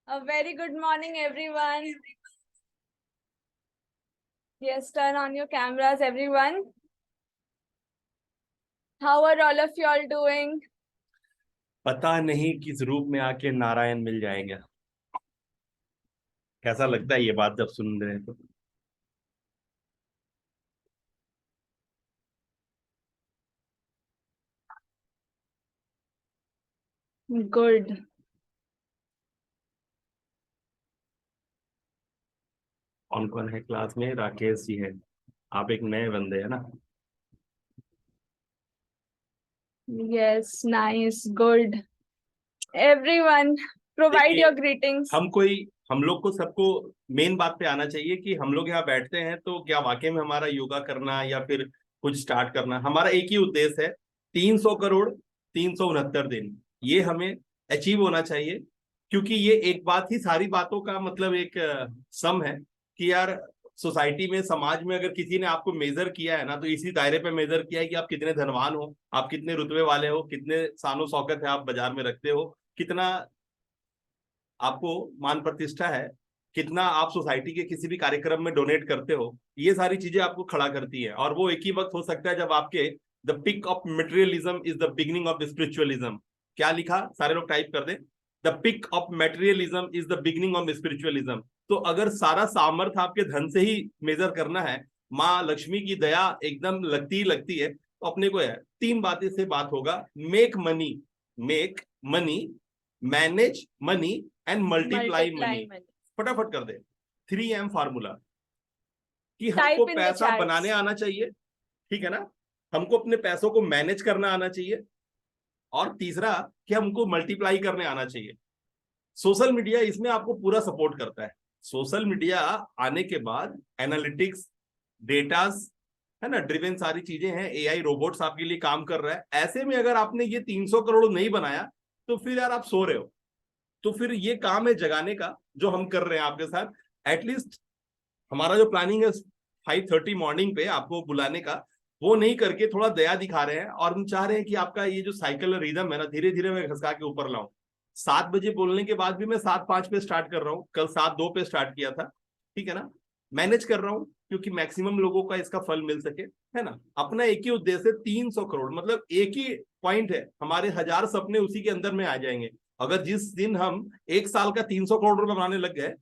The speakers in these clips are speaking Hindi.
A very good morning, everyone. Yes, turn on your cameras, everyone. How are all of you all doing? पता नहीं किस रूप में आके नारायण मिल जाएंगे। कैसा लगता है ये बात जब सुन रहे हैं तो? Good. कौन कौन है क्लास में? राकेश जी है। आप एक नए बंदे हैं ना? Yes, nice, good. Everyone, provide देखिए, your greetings. हम लोग को सबको मेन बात पे आना चाहिए कि हम लोग यहाँ बैठते हैं तो क्या वाकई में हमारा योगा करना या फिर कुछ स्टार्ट करना, हमारा एक ही उद्देश्य है। 300 करोड़ 369 दिन, ये हमें अचीव होना चाहिए। क्योंकि ये एक बात ही सारी बातों का मतलब एक सम है कि यार, सोसाइटी में, समाज में अगर किसी ने आपको मेजर किया है ना, तो इसी दायरे पे मेजर किया है कि आप कितने धनवान हो, आप कितने रुतबे वाले हो, कितने शानो शौकत है आप बाजार में रखते हो, कितना आपको मान प्रतिष्ठा है, कितना आप सोसाइटी के किसी भी कार्यक्रम में डोनेट करते हो। ये सारी चीजें आपको खड़ा करती है। और वो एक ही वक्त हो सकता है जब आपके the peak of materialism is the beginning of spiritualism. क्या लिखा? सारे लोग टाइप कर दें। The peak of materialism is the beginning of spiritualism. तो अगर सारा सामर्थ्य आपके धन से ही मेजर करना है, माँ लक्ष्मी की दया एकदम लगती है, तो अपने को है तीन बातें से बात होगा। Make money, manage money and multiply Multiply money. money. फटाफट कर दे। 3M फार्मूला कि हमको Type in the पैसा बनाने chats. आना चाहिए, ठीक है ना? हमको अपने पैसों को मैनेज करना आना चाहिए, और तीसरा कि हमको मल्टीप्लाई करने आना चाहिए। सोशल मीडिया इसमें आपको पूरा सपोर्ट करता है। सोशल मीडिया आने के बाद एनालिटिक्स, डेटास, है ना, ड्रिवन सारी चीजें हैं, एआई रोबोट्स आपके लिए काम कर रहा है। ऐसे में अगर आपने ये 300 करोड़ नहीं बनाया तो फिर यार आप सो रहे हो। तो फिर ये काम है जगाने का, जो हम कर रहे हैं आपके साथ। एटलीस्ट हमारा जो प्लानिंग है 5:30 मॉर्निंग पे आपको बुलाने का, वो नहीं करके थोड़ा दया दिखा रहे हैं। और हम चाह रहे हैं कि आपका ये जो साइकिल रिदम है ना, धीरे धीरे मैं घसका के ऊपर लाऊं। 7 बजे बोलने के बाद भी मैं 7:05 पे स्टार्ट कर रहा हूँ, कल 7:02 पे स्टार्ट किया था, ठीक है ना? मैनेज कर रहा हूँ क्योंकि मैक्सिमम लोगों का इसका फल मिल सके, है ना? अपना एक ही उद्देश्य है, 300 करोड़, मतलब एक ही पॉइंट है। हमारे 1000 सपने उसी के अंदर में आ जाएंगे। अगर जिस दिन हम एक साल का 300 करोड़ रुपए बनाने लग गए,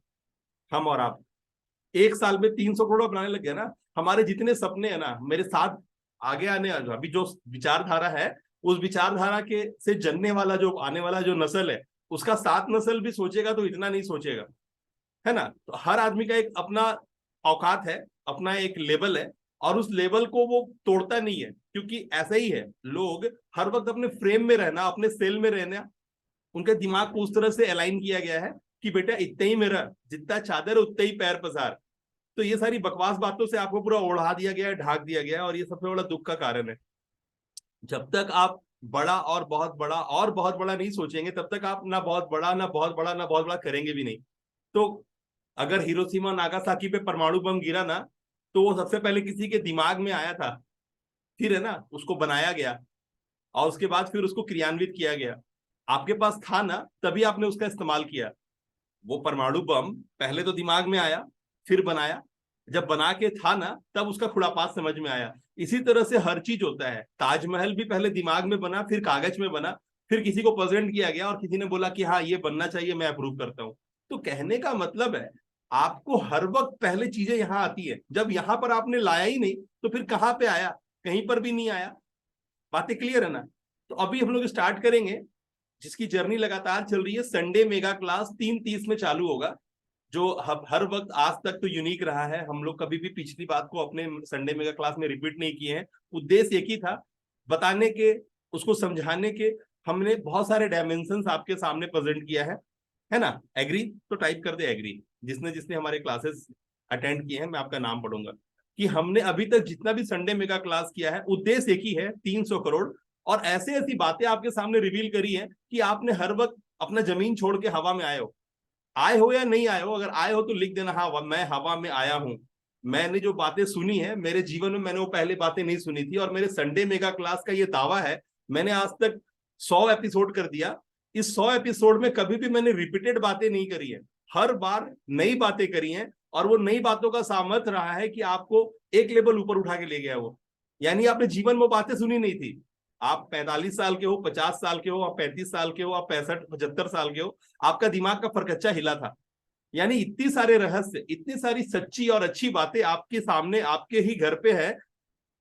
हम और आप एक साल में 300 करोड़ बनाने लग गए ना, हमारे जितने सपने हैं ना, मेरे साथ आगे आने अभी जो विचारधारा है, उस विचारधारा के से जनने वाला जो आने वाला जो नस्ल है, उसका 7 नस्ल भी सोचेगा तो इतना नहीं सोचेगा, है ना? तो हर आदमी का एक अपना औकात है, अपना एक लेवल है, और उस लेवल को वो तोड़ता नहीं है। क्योंकि ऐसा ही है, लोग हर वक्त अपने फ्रेम में रहना, अपने सेल में रहना, उनके दिमाग को उस तरह से अलाइन किया गया है कि बेटा इतना ही मेरा, जितना चादर उतना ही पैर पसार। तो ये सारी बकवास बातों से आपको पूरा ओढ़ा दिया गया है, ढाक दिया गया है, और ये सबसे बड़ा दुख का कारण है। जब तक आप बड़ा और बहुत बड़ा नहीं सोचेंगे, तब तक आप ना बहुत बड़ा, ना बहुत बड़ा, ना बहुत बड़ा करेंगे भी नहीं। तो अगर हिरोशिमा नागासाकी पे परमाणु बम गिरा ना, तो वो सबसे पहले किसी के दिमाग में आया था, फिर है ना उसको बनाया गया, और उसके बाद फिर उसको क्रियान्वित किया गया। आपके पास था ना, तभी आपने उसका इस्तेमाल किया। वो परमाणु बम पहले तो दिमाग में आया, फिर बनाया। जब बना के था ना, तब उसका खुरापात समझ में आया। इसी तरह से हर चीज होता है। ताजमहल भी पहले दिमाग में बना, फिर कागज में बना, फिर किसी को प्रेजेंट किया गया, और किसी ने बोला कि हाँ ये बनना चाहिए, मैं अप्रूव करता हूं। तो कहने का मतलब है, आपको हर वक्त पहले चीजें यहां आती है। जब यहां पर आपने लाया ही नहीं, तो फिर कहां पे आया? कहीं पर भी नहीं आया। बातें क्लियर है ना? तो अभी हम लोग स्टार्ट करेंगे, जिसकी जर्नी लगातार चल रही है। संडे मेगा क्लास 3:30 में चालू होगा, जो हर वक्त आज तक तो यूनिक रहा है। हम लोग कभी भी पिछली बात को अपने संडे मेगा क्लास में रिपीट नहीं किए हैं। उद्देश्य एक ही था, बताने के, उसको समझाने के। हमने बहुत सारे डायमेंशन आपके सामने प्रेजेंट किया है ना? एग्री? तो टाइप कर दे एग्री, जिसने जिसने हमारे क्लासेस अटेंड किए हैं। मैं आपका नाम पढ़ूंगा कि हमने अभी तक जितना भी संडे मेगा क्लास किया है, उद्देश्य एक ही है, 300 करोड़। और ऐसे ऐसी बातें आपके सामने रिवील करी है कि आपने हर वक्त अपना जमीन छोड़ के हवा में आए हो या नहीं आए हो। अगर आए हो तो लिख देना, हाँ मैं हवा में आया हूं। मैंने जो बातें सुनी है मेरे जीवन में, मैंने वो पहले बातें नहीं सुनी थी। और मेरे संडे मेगा क्लास का ये दावा है, मैंने आज तक 100 एपिसोड कर दिया, इस 100 एपिसोड में कभी भी मैंने रिपीटेड बातें नहीं करी है, हर बार नई बातें करी हैं, और वो नई बातों का सामर्थ्य रहा है कि आपको एक लेवल ऊपर उठा के ले गया वो। यानी आपने जीवन में बातें सुनी नहीं थी, आप 45 साल के हो, 50 साल के हो, आप 35 साल के हो, आप 65 75 साल के हो, आपका दिमाग का फरकच्चा हिला था। यानी इतनी सारे रहस्य, इतनी सारी सच्ची और अच्छी बातें आपके सामने, आपके ही घर पे है,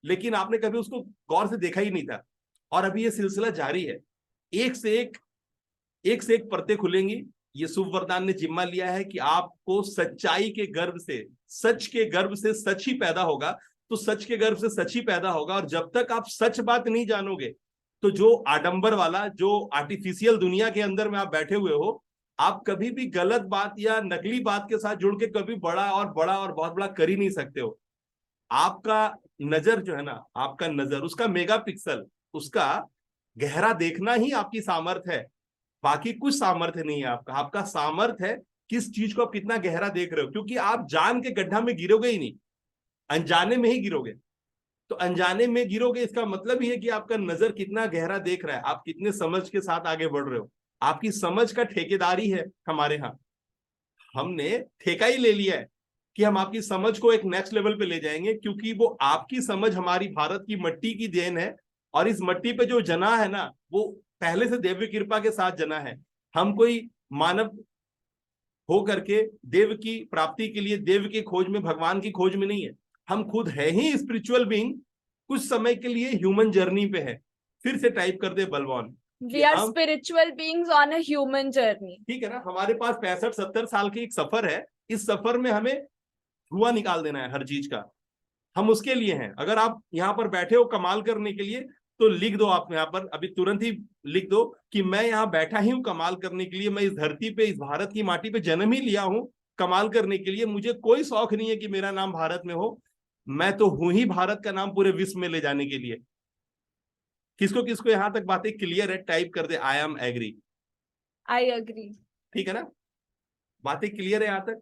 लेकिन आपने कभी उसको गौर से देखा ही नहीं था। और अभी ये सिलसिला जारी है, एक से एक परतें खुलेंगी। ये शुभ वरदान ने जिम्मा लिया है कि आपको सच्चाई के गर्भ से, सच के गर्भ से सच ही पैदा होगा, तो सच के गर्भ से सच ही पैदा होगा। और जब तक आप सच बात नहीं जानोगे, तो जो आडंबर वाला, जो आर्टिफिशियल दुनिया के अंदर में आप बैठे हुए हो, आप कभी भी गलत बात या नकली बात के साथ जुड़ के कभी बड़ा और बहुत बड़ा कर ही नहीं सकते हो। आपका नजर जो है ना, आपका नजर, उसका मेगापिक्सल, उसका गहरा देखना ही आपकी सामर्थ्य है। बाकी कुछ सामर्थ्य नहीं है आपका। आपका सामर्थ्य है किस चीज को आप कितना गहरा देख रहे हो, क्योंकि आप जान के गड्ढा में गिरोगे ही नहीं, अनजाने में ही गिरोगे। तो अनजाने में गिरोगे, इसका मतलब ही है कि आपका नजर कितना गहरा देख रहा है, आप कितने समझ के साथ आगे बढ़ रहे हो। आपकी समझ का ठेकेदारी है हमारे यहाँ, हमने ठेका ही ले लिया है कि हम आपकी समझ को एक नेक्स्ट लेवल पे ले जाएंगे, क्योंकि वो आपकी समझ हमारी भारत की मट्टी की देन है। और इस मट्टी पे जो जना है ना, वो पहले से देव कृपा के साथ जना है। हम कोई मानव हो करके देव की प्राप्ति के लिए, देव की खोज में, भगवान की खोज में नहीं है। हम खुद है ही स्पिरिचुअल बीइंग, कुछ समय के लिए ह्यूमन जर्नी पे है। फिर से टाइप कर दे बलवान, We are spiritual beings on a human journey. ठीक है ना। हमारे पास 65-70 साल की एक सफर है, इस सफर में हमें धुआं निकाल देना है हर चीज का, हम उसके लिए हैं। अगर आप यहाँ पर बैठे हो कमाल करने के लिए, तो लिख दो, आप यहाँ पर अभी तुरंत ही लिख दो कि मैं यहाँ बैठा ही हूँ कमाल करने के लिए। मैं इस धरती पे, इस भारत की माटी पे जन्म ही लिया हूँ कमाल करने के लिए। मुझे कोई शौक नहीं है कि मेरा नाम भारत में हो, मैं तो हूं ही भारत का नाम पूरे विश्व में ले जाने के लिए। किसको किसको यहां तक बातें क्लियर है, टाइप कर दे I am agree. I agree. ठीक है ना, बातें क्लियर है यहां तक।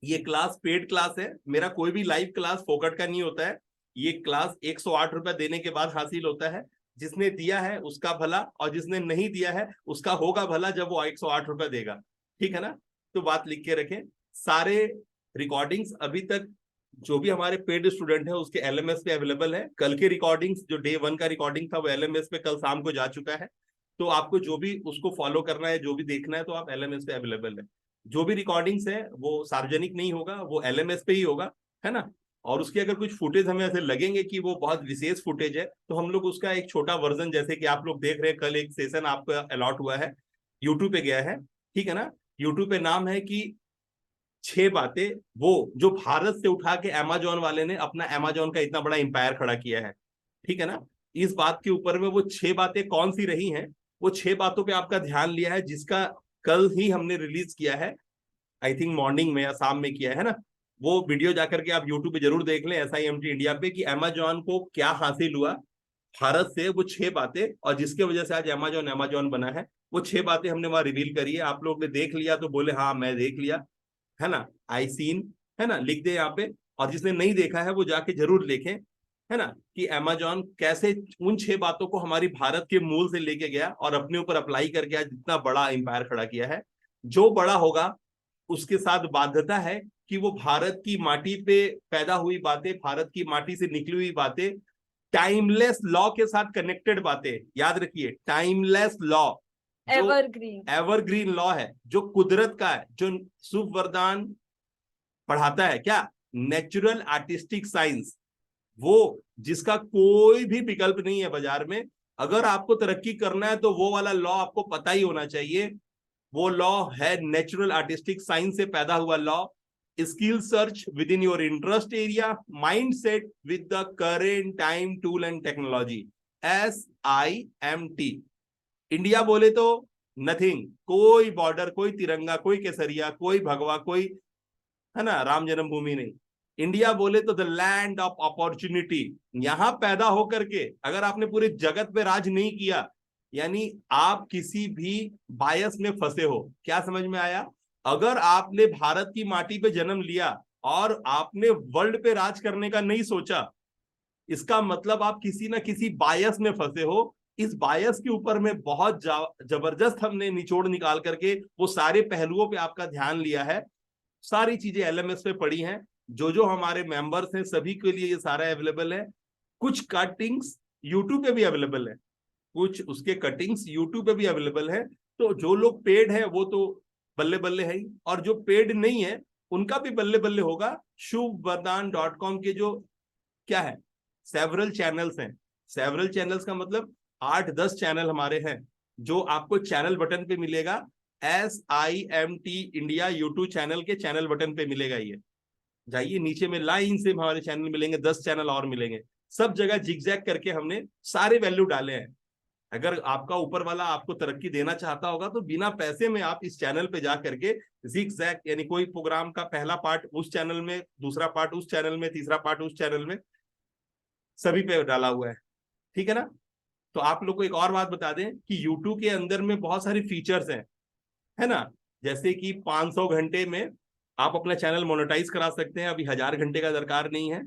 ये क्लास पेड क्लास है, मेरा कोई भी लाइव क्लास फोकट का नहीं होता है। ये क्लास 108 रुपए देने के बाद हासिल होता है। जिसने दिया है उसका भला, और जिसने नहीं दिया है उसका होगा भला जब वो 108 रुपए देगा। ठीक है ना, तो बात लिख के रखें। सारे रिकॉर्डिंग्स अभी तक जो भी हमारे पेड स्टूडेंट है उसके एलएमएस पे अवेलेबल है। कल के रिकॉर्डिंग्स, जो डे 1 का रिकॉर्डिंग था, वो एलएमएस पे कल शाम को जा चुका है। तो आपको जो भी उसको फॉलो करना है, जो भी देखना है, तो आप एलएमएस पे अवेलेबल है। जो भी रिकॉर्डिंग्स है वो सार्वजनिक नहीं होगा, वो एलएमएस पे ही होगा, है ना। और उसके अगर कुछ फुटेज हमें ऐसे लगेंगे कि वो बहुत विशेष फुटेज है, तो हम लोग उसका एक छोटा वर्जन, जैसे कि आप लोग देख रहे हैं, कल एक सेशन आपको अलॉट हुआ है, यूट्यूब पे गया है, ठीक है ना। यूट्यूब पे नाम है कि 6 बातें, वो जो भारत से उठा के अमेजोन वाले ने अपना अमेजोन का इतना बड़ा एम्पायर खड़ा किया है, ठीक है ना। इस बात के ऊपर में वो 6 बातें कौन सी रही हैं, वो 6 बातों पे आपका ध्यान लिया है, जिसका कल ही हमने रिलीज किया है, आई थिंक मॉर्निंग में या शाम में किया है ना। वो वीडियो जाकर के आप यूट्यूब पे जरूर देख लें, SIMT इंडिया पे, कि अमेजोन को क्या हासिल हुआ भारत से, वो 6 बातें, और जिसके वजह से आज अमेजोन अमेजोन बना है। वो 6 बातें हमने वहां रिवील करी है। आप लोग ने देख लिया तो बोले हाँ मैं देख लिया, है ना, आई सीन, है ना, लिख दे यहाँ पे। और जिसने नहीं देखा है वो जाके जरूर देखें, है ना, कि अमेजोन कैसे उन 6 बातों को हमारी भारत के मूल से लेके गया और अपने ऊपर अप्लाई करके आज इतना बड़ा एम्पायर खड़ा किया है। जो बड़ा होगा उसके साथ बाध्यता है कि वो भारत की माटी पे पैदा हुई बातें, भारत की माटी से निकली हुई बातें, टाइमलेस लॉ के साथ कनेक्टेड बातें, याद रखिए, टाइमलेस लॉ, एवरग्रीन लॉ है, जो कुदरत का है, जो शुभ वरदान पढ़ाता है, क्या, नेचुरल आर्टिस्टिक साइंस, वो जिसका कोई भी विकल्प नहीं है बाजार में। अगर आपको तरक्की करना है तो वो वाला लॉ आपको पता ही होना चाहिए। वो लॉ है नेचुरल आर्टिस्टिक साइंस से पैदा हुआ law. Skill search with in your interest area, mind set with the current time tool and technology, SIMT। India बोले तो नथिंग, कोई बॉर्डर, कोई तिरंगा, कोई केसरिया, कोई भगवा, कोई, है ना, राम जन्मभूमि नहीं। इंडिया बोले तो द लैंड ऑफ अपॉर्चुनिटी। यहां पैदा होकर के अगर आपने पूरे जगत पे राज नहीं किया, यानी आप किसी भी बायस में फंसे हो। क्या समझ में आया? अगर आपने भारत की माटी पे जन्म लिया और आपने वर्ल्ड पे राज करने का नहीं सोचा, इसका मतलब आप किसी ना किसी बायस में फंसे हो। इस बायस के ऊपर में बहुत जबरदस्त हमने निचोड़ निकाल करके वो सारे पहलुओं पे आपका ध्यान लिया है। सारी चीजें एलएमएस पे पड़ी हैं, जो जो हमारे मेंबर्स हैं सभी के लिए ये सारा अवेलेबल है। कुछ कटिंग्स यूट्यूब पे भी अवेलेबल है, कुछ उसके कटिंग्स यूट्यूब पे भी अवेलेबल है। तो जो लोग पेड है वो तो बल्ले बल्ले है ही, और जो पेड नहीं है उनका भी बल्ले बल्ले होगा। शुभवरदान.com के जो क्या है, सेवरल चैनल्स हैं। सेवरल चैनल्स का मतलब 8-10 चैनल हमारे हैं, जो आपको चैनल बटन पे मिलेगा। SIMT इंडिया यूट्यूब चैनल के चैनल बटन पे मिलेगा। ये जाइए नीचे में लाइन से हमारे चैनल मिलेंगे, 10 चैनल और मिलेंगे। सब जगह जिगजैग करके हमने सारे वैल्यू डाले हैं। अगर आपका ऊपर वाला आपको तरक्की देना चाहता होगा तो बिना पैसे में आप इस चैनल पे जा करके जिगजैग, यानी कोई प्रोग्राम का पहला पार्ट उस चैनल में, दूसरा पार्ट उस चैनल में, तीसरा पार्ट उस चैनल में, सभी पे डाला हुआ है। ठीक है ना। तो आप लोग को एक और बात बता दें कि YouTube के अंदर में बहुत सारी फीचर्स हैं, है ना। जैसे कि 500 घंटे में आप अपना चैनल मोनेटाइज करा सकते हैं, अभी 1000 घंटे का दरकार नहीं है।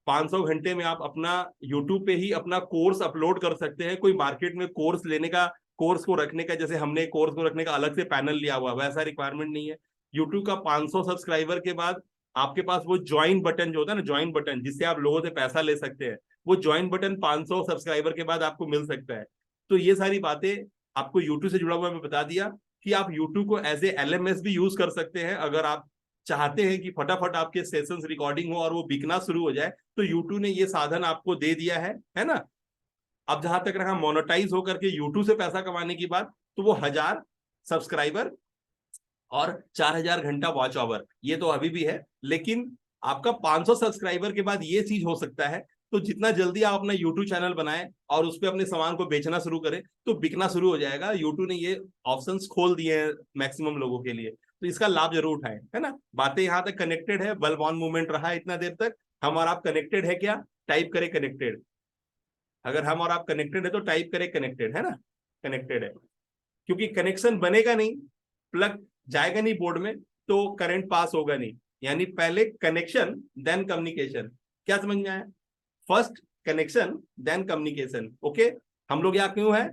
500 घंटे में आप अपना YouTube पे ही अपना कोर्स अपलोड कर सकते हैं। कोई मार्केट में कोर्स लेने का, कोर्स को रखने का, जैसे हमने कोर्स को रखने का अलग से पैनल लिया हुआ, वैसा रिक्वायरमेंट नहीं है। YouTube का 500 सब्सक्राइबर के बाद आपके पास वो ज्वाइन बटन जो होता है ना, ज्वाइन बटन जिससे आप लोगों से पैसा ले सकते हैं, वो ज्वाइन बटन 500 सब्सक्राइबर के बाद आपको मिल सकता है। तो ये सारी बातें आपको YouTube से जुड़ा हुआ मैं बता दिया कि आप YouTube को एज ए LMS भी यूज कर सकते हैं। अगर आप चाहते हैं कि फटाफट आपके सेशंस रिकॉर्डिंग हो और वो बिकना शुरू हो जाए, तो YouTube ने ये साधन आपको दे दिया है ना। अब जहां तक रहा मोनेटाइज होकर के YouTube से पैसा कमाने की बात, तो वो 1000 सब्सक्राइबर और 4000 घंटा वॉच आवर, ये तो अभी भी है। लेकिन आपका 500 सब्सक्राइबर के बाद ये चीज हो सकता है। तो जितना जल्दी आप अपना YouTube चैनल बनाएं और उस पर अपने सामान को बेचना शुरू करें, तो बिकना शुरू हो जाएगा। YouTube ने ये ऑप्शंस खोल दिए हैं मैक्सिमम लोगों के लिए, तो इसका लाभ जरूर उठाएं, है ना। बातें यहाँ तक कनेक्टेड है, बल्ब ऑन मूवमेंट रहा है इतना देर तक। हम और आप कनेक्टेड है क्या? टाइप करें कनेक्टेड। अगर हम और आप कनेक्टेड है तो टाइप करें कनेक्टेड, है ना। कनेक्टेड है, क्योंकि कनेक्शन बनेगा नहीं, प्लग जाएगा नहीं बोर्ड में, तो करंट पास होगा नहीं। यानी पहले कनेक्शन देन कम्युनिकेशन। क्या समझ में आया? First connection then communication. Okay. हम लोग यहाँ क्यों है?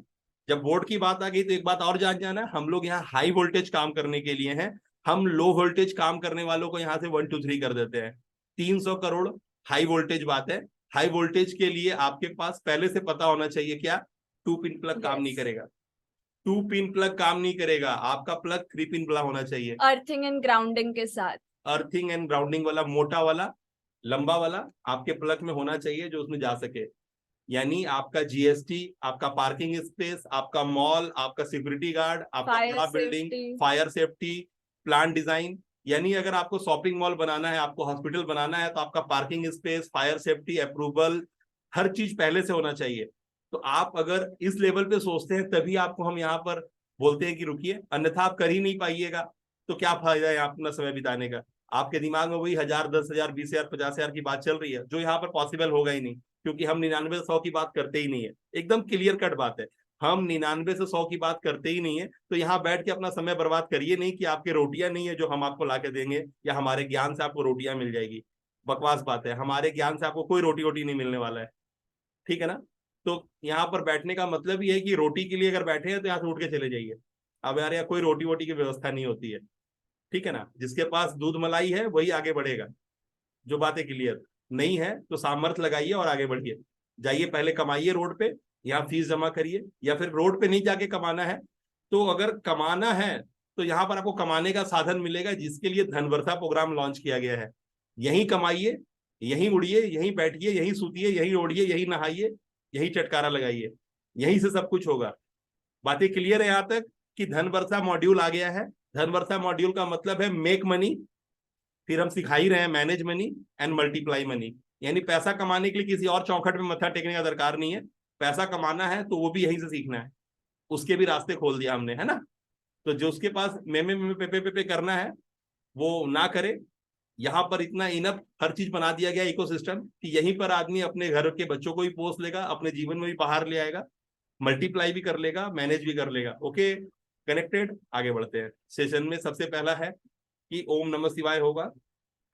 जब बोर्ड की बात आ गई तो एक बात और जान जाना, हम लोग यहाँ हाई वोल्टेज काम करने के लिए हैं। हम लो वोल्टेज काम करने वालों को यहाँ से 1 2 3 कर देते हैं। 300 करोड़ हाई वोल्टेज बात है। हाई वोल्टेज के लिए आपके पास पहले से पता होना चाहिए क्या? 2 पिन प्लग काम नहीं करेगा। 2 पिन प्लग काम नहीं करेगा, आपका प्लग 3 पिन प्लग होना चाहिए। अर्थिंग एंड ग्राउंडिंग के साथ। अर्थिंग एंड ग्राउंडिंग वाला, मोटा वाला, लंबा वाला आपके प्लग में होना चाहिए, जो उसमें जा सके। यानी आपका GST, आपका पार्किंग स्पेस, आपका मॉल, आपका सिक्योरिटी गार्ड, आपका बड़ा building, fire safety, plan design. यानी अगर आपको शॉपिंग मॉल बनाना है, आपको हॉस्पिटल बनाना है, तो आपका parking space, fire safety, approval, हर चीज पहले से होना चाहिए। तो आप अगर इस लेवल पे सोचते हैं तभी आपको हम यहाँ पर बोलते हैं कि रुकिए, अन्यथा आप कर ही नहीं पाइएगा। तो क्या फायदा है अपना समय बिताने का? आपके दिमाग में वही 1000, 10,000, 20,000, 50,000 की बात चल रही है, जो यहाँ पर पॉसिबल होगा ही नहीं, क्योंकि हम 99 से 100 की बात करते ही नहीं है। एकदम क्लियर कट बात है, हम 99 से 100 की बात करते ही नहीं है। तो यहाँ बैठ के अपना समय बर्बाद करिए नहीं कि आपके रोटियां नहीं है जो हम आपको ला के देंगे, या हमारे ज्ञान से आपको रोटियां मिल जाएगी। बकवास बात है, हमारे ज्ञान से आपको कोई रोटी वोटी नहीं मिलने वाला है। ठीक है ना। तो यहाँ पर बैठने का मतलब ये है कि रोटी के लिए अगर बैठे हैं तो यहाँ से उठ के चले जाइए। अब यार यहाँ कोई रोटी वोटी की व्यवस्था नहीं होती है। ठीक है ना। जिसके पास दूध मलाई है वही आगे बढ़ेगा। जो बातें क्लियर नहीं है तो सामर्थ्य लगाइए और आगे बढ़िए। जाइए पहले कमाइए रोड पे, यहाँ फीस जमा करिए। या फिर रोड पे नहीं जाके कमाना है, तो अगर कमाना है तो यहाँ पर आपको कमाने का साधन मिलेगा, जिसके लिए धनवर्षा प्रोग्राम लॉन्च किया गया है। यहीं कमाइए, यहीं उड़िए, यहीं बैठिए, यहीं सूतिए, यहीं ओढ़िए, यहीं नहाइए, यही चटकारा लगाइए, यहीं से सब कुछ होगा। बातें क्लियर है यहाँ तक कि धनवर्षा मॉड्यूल आ गया है? धनवर्षा मॉड्यूल का मतलब है मेक मनी, फिर हम सिखा ही रहे हैं manage money and multiply money. यानी पैसा कमाने के लिए किसी और चौखट में मत्था टेकने का दरकार नहीं है। पैसा कमाना है तो वो भी यहीं से सीखना है, उसके भी रास्ते खोल दिया हमने, है ना। तो जो उसके पास मे पे करना है वो ना करे। यहाँ पर इतना इनफ हर चीज बना दिया गया इकोसिस्टम कि यहीं पर आदमी अपने घर के बच्चों को भी पोस लेगा, अपने जीवन में भी बाहर ले आएगा, मल्टीप्लाई भी कर लेगा, मैनेज भी कर लेगा। Okay, connected. आगे बढ़ते हैं। सेशन में सबसे पहला है कि ओम नमः शिवाय होगा।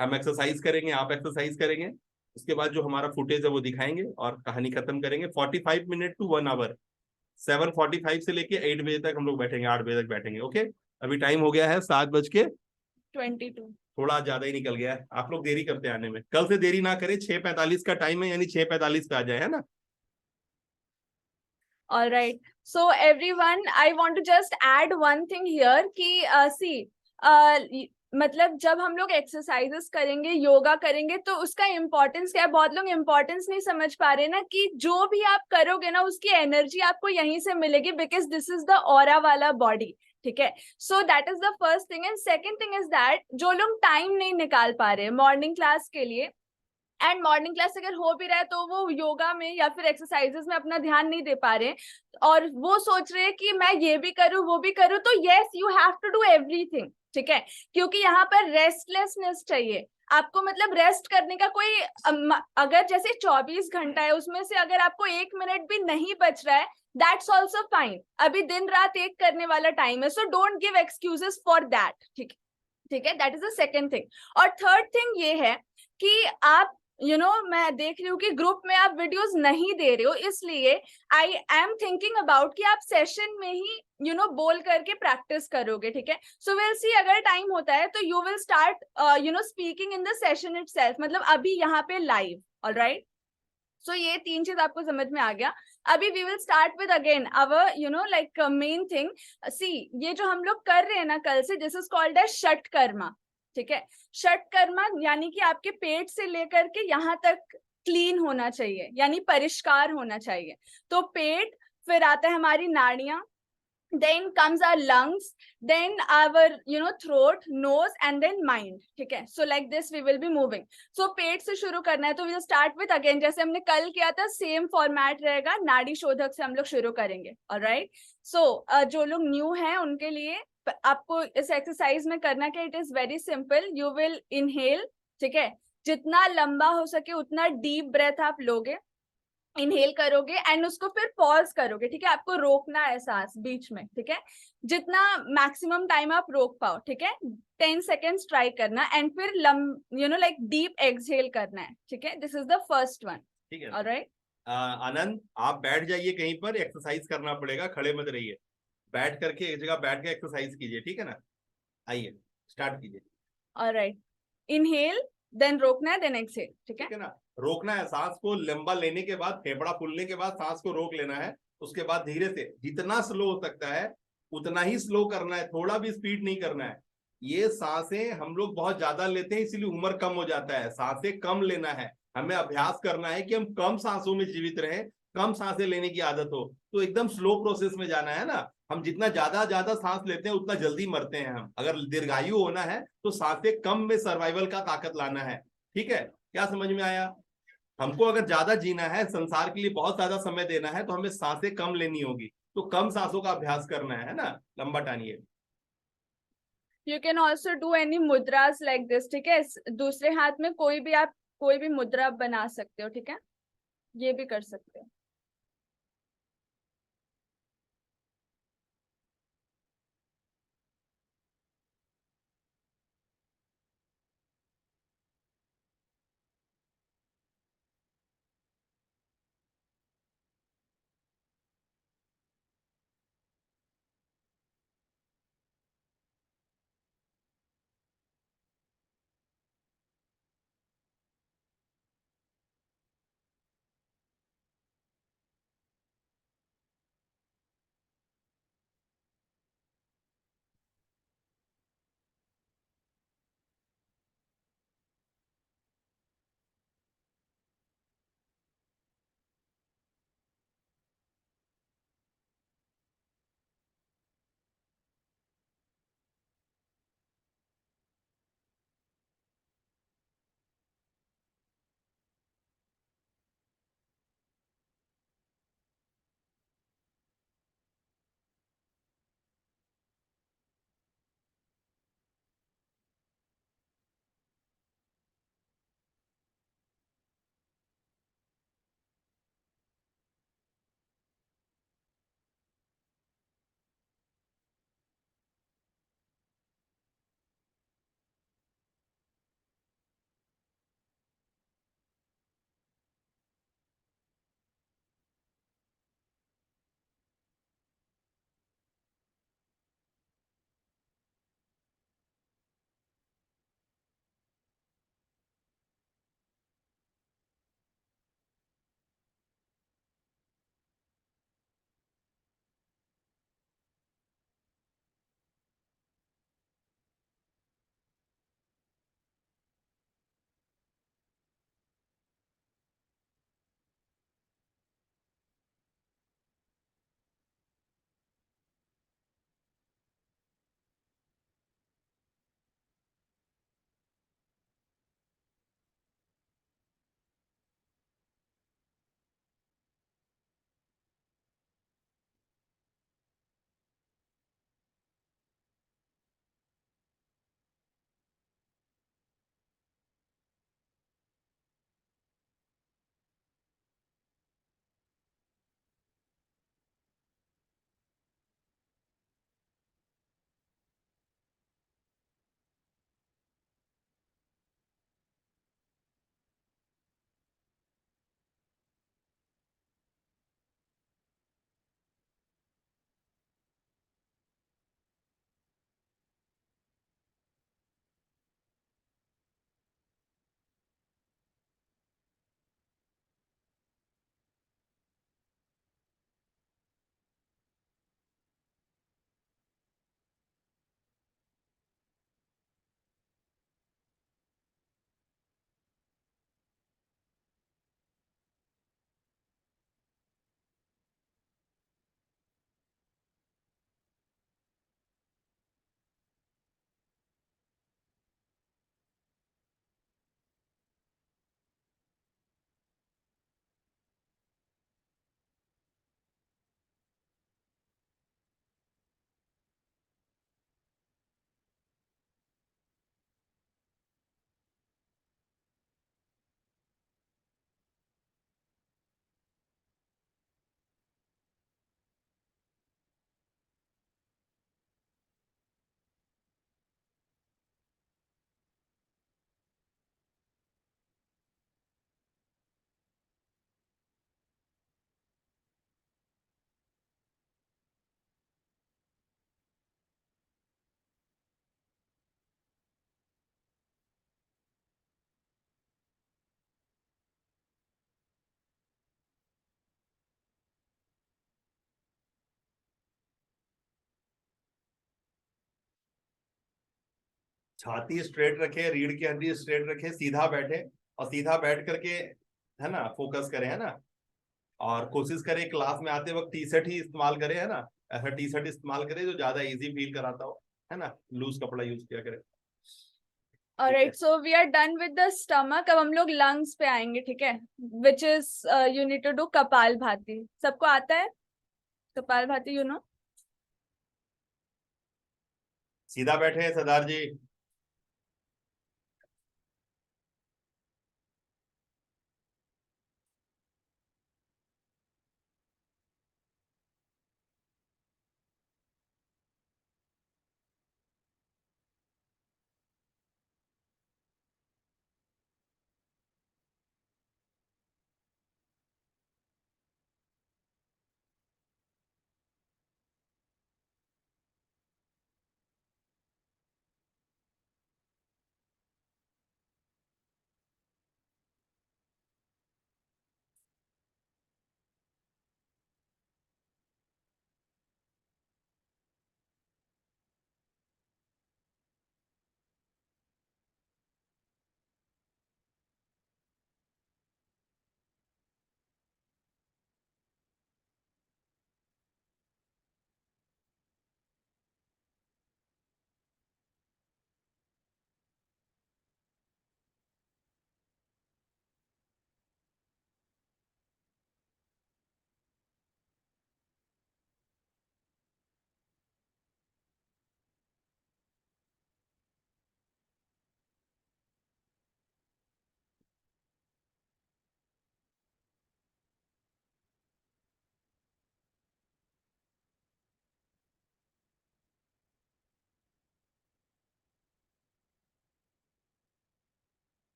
हम एक्सरसाइज करेंगे, आप एक्सरसाइज करेंगे। उसके बाद जो हमारा फुटेज है वो दिखाएंगे और कहानी खत्म करेंगे। 45 मिनट टू 1 आवर 7:45 से लेके 8 बजे तक हम लोग बैठेंगे, 8 बजे तक बैठेंगे। ओके, अभी टाइम हो गया है 7:22। 22। थोड़ा ज्यादा ही निकल गया है, आप लोग देरी करते हैं आने में, कल से देरी ना करें। 6:45 का टाइम है, यानी 6:45 पे आ जाए, है ना? All right. So everyone, I want to just add one thing here कि see मतलब जब हम लोग एक्सरसाइजेस करेंगे, योगा करेंगे, तो उसका इम्पोर्टेंस क्या है, बहुत लोग इम्पोर्टेंस नहीं समझ पा रहे ना, कि जो भी आप करोगे ना उसकी एनर्जी आपको यहीं से मिलेगी, because this is the aura वाला बॉडी। ठीक है, so that is the first thing. And second thing is that जो लोग टाइम नहीं निकाल पा रहे मॉर्निंग क्लास के लिए, एंड मॉर्निंग क्लास अगर हो भी रहा है तो वो योगा में या फिर एक्सरसाइजेस में अपना ध्यान नहीं दे पा रहे, और वो सोच रहे हैं कि मैं ये भी करूं वो भी करूं, तो yes you have to do everything. ठीक है, क्योंकि यहाँ पर रेस्टलेसनेस चाहिए आपको, मतलब रेस्ट करने का कोई अगर जैसे 24 घंटा है उसमें से अगर आपको 1 मिनट भी नहीं बच रहा है, दैट्स ऑल्सो फाइन। अभी दिन रात एक करने वाला टाइम है, so don't give excuses for that. ठीक है, ठीक है, that is the second thing. और थर्ड थिंग ये है कि आप मैं देख रही हूँ कि ग्रुप में आप वीडियोस नहीं दे रहे हो, इसलिए आई एम थिंकिंग अबाउट कि आप सेशन में ही बोल करके प्रैक्टिस करोगे। ठीक है, सो विल सी अगर टाइम होता है तो you will start speaking in the session itself, मतलब अभी यहाँ पे लाइव। ऑलराइट, सो ये तीन चीज आपको समझ में आ गया। अभी we will start with again our like main thing. See, ये जो हम लोग कर रहे हैं ना कल से, दिस इज कॉल्ड एज षटकर्मा। ठीक है, षटकर्मा यानी कि आपके पेट से लेकर के यहाँ तक क्लीन होना चाहिए, यानी परिष्कार होना चाहिए। तो पेट, फिर आता है हमारी नाड़ियां, then comes our lungs, then our throat, nose, and then mind. ठीक है, so like this we will be moving. So पेट से शुरू करना है, तो we'll start with again जैसे हमने कल किया था, सेम फॉर्मेट रहेगा, नाड़ी शोधक से हम लोग शुरू करेंगे। alright, so जो लोग न्यू हैं उनके लिए आपको इस एक्सरसाइज में करना क्या, it is very simple. You will inhale, ठीक है, जितना लंबा हो सके उतना डीप ब्रेथ आप लोगे, इनहेल करोगे एंड उसको फिर पॉज करोगे। ठीक है, आपको रोकना है सांस बीच में। ठीक है, जितना मैक्सिमम टाइम आप रोक पाओ। ठीक है, 10 सेकेंड्स ट्राई करना, एंड फिर लाइक डीप एक्सहेल करना है। ठीक है, this is the first one. ठीक है, ऑलराइट। आनंद आप बैठ जाइए कहीं पर, एक्सरसाइज करना पड़ेगा, खड़े मत रहिए, बैठ करके एक जगह बैठ के एक्सरसाइज कीजिए। ठीक है ना, आइए स्टार्ट कीजिए। ऑलराइट, इनहेल, देन रोकना है, देन एक्सहेल। ठीक है, ठीक है ना, रोकना है, सांस को लंबा लेने के बाद, फेफड़ा फूलने के बाद सांस को रोक लेना है। उसके बाद धीरे से, जितना स्लो हो सकता है उतना ही स्लो करना है, थोड़ा भी स्पीड नहीं करना है। ये सांसें हम लोग बहुत ज्यादा लेते हैं, इसीलिए उम्र कम हो जाता है। सांसें कम लेना है, हमें अभ्यास करना है कि हम कम सांसों में जीवित रहें, कम सांसें लेने की आदत हो। तो एकदम स्लो प्रोसेस में जाना है ना, हम जितना ज्यादा ज्यादा सांस लेते हैं उतना जल्दी मरते हैं हम। अगर दीर्घायु होना है तो सांसें कम में सर्वाइवल का ताकत लाना है। ठीक है, क्या समझ में आया? हमको अगर ज्यादा जीना है, संसार के लिए बहुत ज्यादा समय देना है, तो हमें सांसें कम लेनी होगी। तो कम सांसों का अभ्यास करना है ना, लंबा टानिए। You can also do any mudras like this. ठीक है, दूसरे हाथ में कोई भी आप कोई भी मुद्रा बना सकते हो। ठीक है, ये भी कर सकते हो। छाती स्ट्रेट रखे, रीढ़ की हड्डी स्ट्रेट रखे, सीधा बैठे, और सीधा बैठ करके, है ना, फोकस करें, है ना। और कोशिश करें क्लास में आते वक्त टी शर्ट ही इस्तेमाल करें, है ना। ऐसा टी शर्ट इस्तेमाल करें जो ज्यादा इजी फील कराता हो, है ना। लूज कपड़ा यूज किया करें। ठीक है। Alright, so we are done with the stomach. अब हम लोग लंग्स पे आएंगे, ठीक है। Which is you need to do kapalbhati. सबको आता है कपाल भाती, यू नो? सीधा बैठे सरदार जी।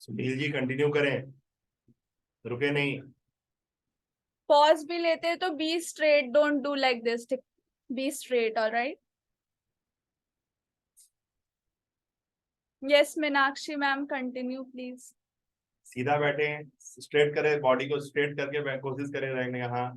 सुनील जी कंटिन्यू करें, रुके नहीं। पॉज भी लेते हैं तो be straight, don't do like this, ठीक? Be straight, alright. Yes Meenakshi ma'am, continue please. सीधा बैठे, स्ट्रेट करें, बॉडी को स्ट्रेट करके कोशिश करें रहने, यहाँ।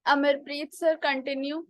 Amarpreet sir, continue.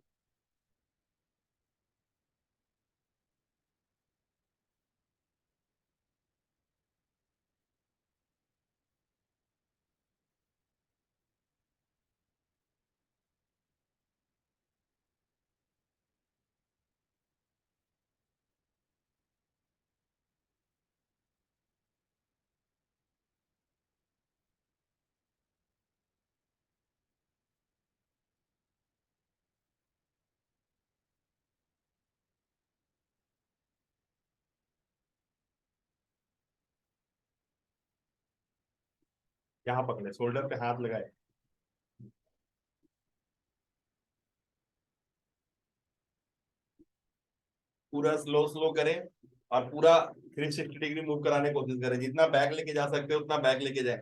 यहाँ पकड़े, शोल्डर पे हाथ लगाए। पूरा स्लो स्लो करें, और पूरा 360 डिग्री मूव कराने की कोशिश करें। जितना बैक लेके जा सकते हो उतना बैक लेके जाए,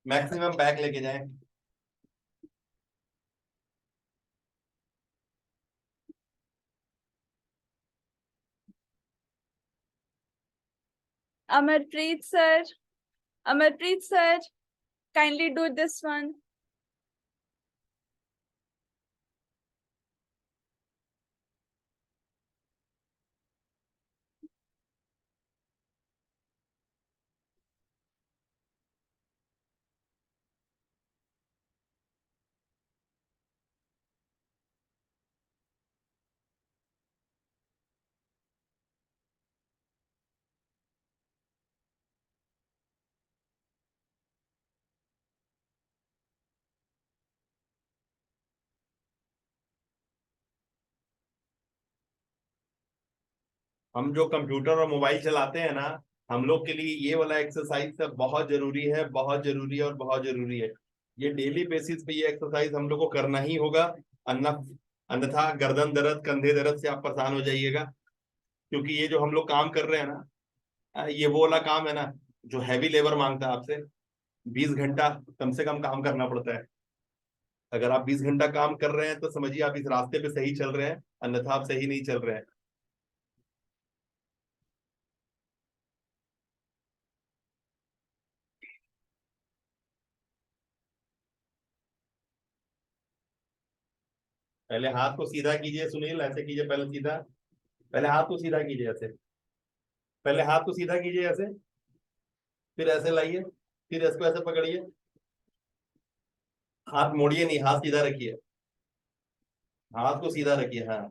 मैक्सिमम बैक लेके जाए। Amarpreet sir, Amarpreet sir, kindly do this one. हम जो कंप्यूटर और मोबाइल चलाते हैं ना, हम लोग के लिए ये वाला एक्सरसाइज सब बहुत जरूरी है, बहुत जरूरी है और बहुत जरूरी है। ये डेली बेसिस पे ये एक्सरसाइज हम लोग को करना ही होगा। अन्ना अन्यथा गर्दन दर्द, कंधे दर्द से आप परेशान हो जाइएगा। क्योंकि ये जो हम लोग काम कर रहे हैं ना, ये वो वाला काम है ना जो हैवी लेबर मांगता है आपसे। 20 घंटा कम से कम काम करना पड़ता है। अगर आप 20 घंटा काम कर रहे हैं तो समझिए आप इस रास्ते पे सही चल रहे हैं, अन्यथा आप सही नहीं चल रहे हैं। पहले हाथ को सीधा कीजिए सुनील, ऐसे कीजिए, पहले सीधा। पहले हाथ को सीधा कीजिए ऐसे। पहले हाथ को सीधा कीजिए ऐसे, फिर ऐसे लाइए, फिर इसको ऐसे पकड़िए। हाथ मोड़िए नहीं, हाथ सीधा रखिए। हाथ को सीधा रखिए, हाँ।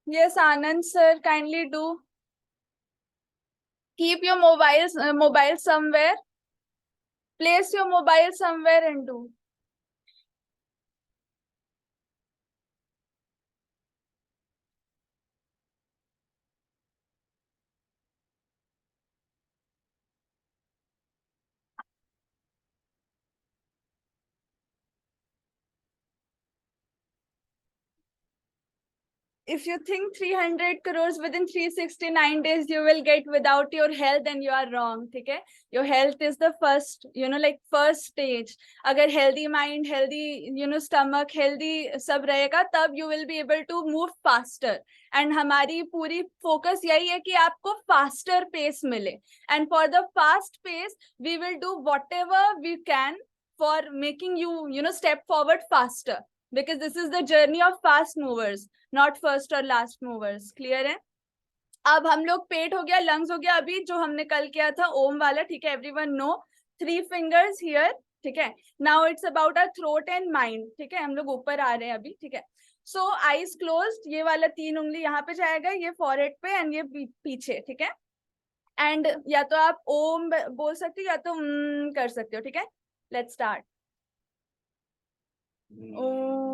Yes, Anand sir, kindly do. Keep your mobile somewhere. Place your mobile somewhere and do. If you think 300 crores within 369 days you will get without your health, then you are wrong. Okay, your health is the first, like first stage. Agar healthy mind, healthy stomach, healthy sab rahega, tab you will be able to move faster. And हमारी पूरी focus यही है कि आपको faster pace मिले. And for the fast pace we will do whatever we can for making you step forward faster, because this is the journey of fast movers, not first और लास्ट मूवर्स. क्लियर है? अब हम लोग पेट हो गया, लंग्स हो गया, अभी जो हमने कल किया था ओम वाला. ठीक है, एवरीवन नो 3 फिंगर्स हियर. ठीक है, now it's about our throat and mind. ठीक है, हम लोग ऊपर आ रहे हैं अभी. ठीक है, सो आईज क्लोज्ड. ये वाला 3 उंगली यहाँ पे जाएगा, ये फॉरहेड पे एंड ये पीछे. ठीक है, एंड या तो आप ओम बोल सकते हो या तो कर सकते हो. ठीक है, let's start. Om.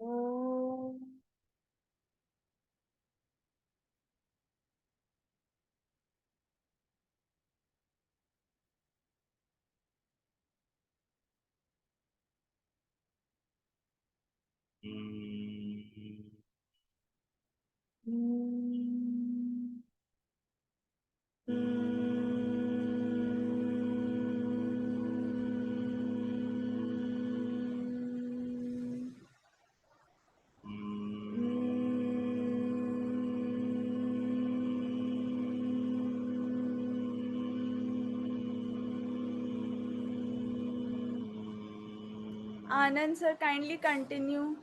Om. Anand sir, kindly continue.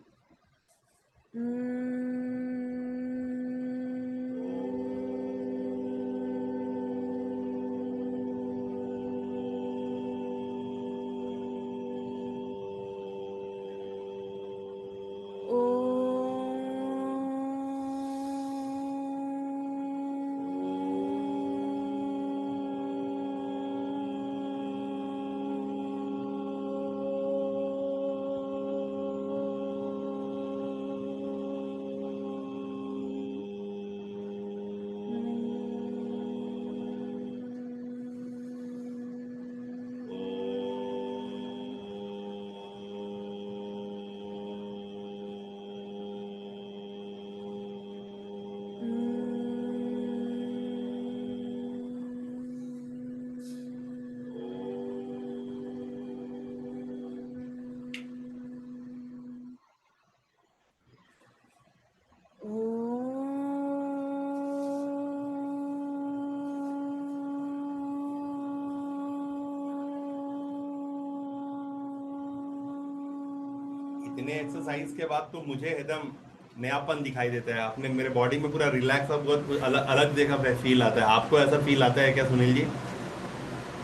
इतने एक्सरसाइज के बाद तो मुझे एकदम नयापन दिखाई देता है। आपने मेरे बॉडी में पूरा रिलैक्स और बहुत अलग अलग जगह फील आता है। आपको ऐसा फील आता है क्या सुनील जी?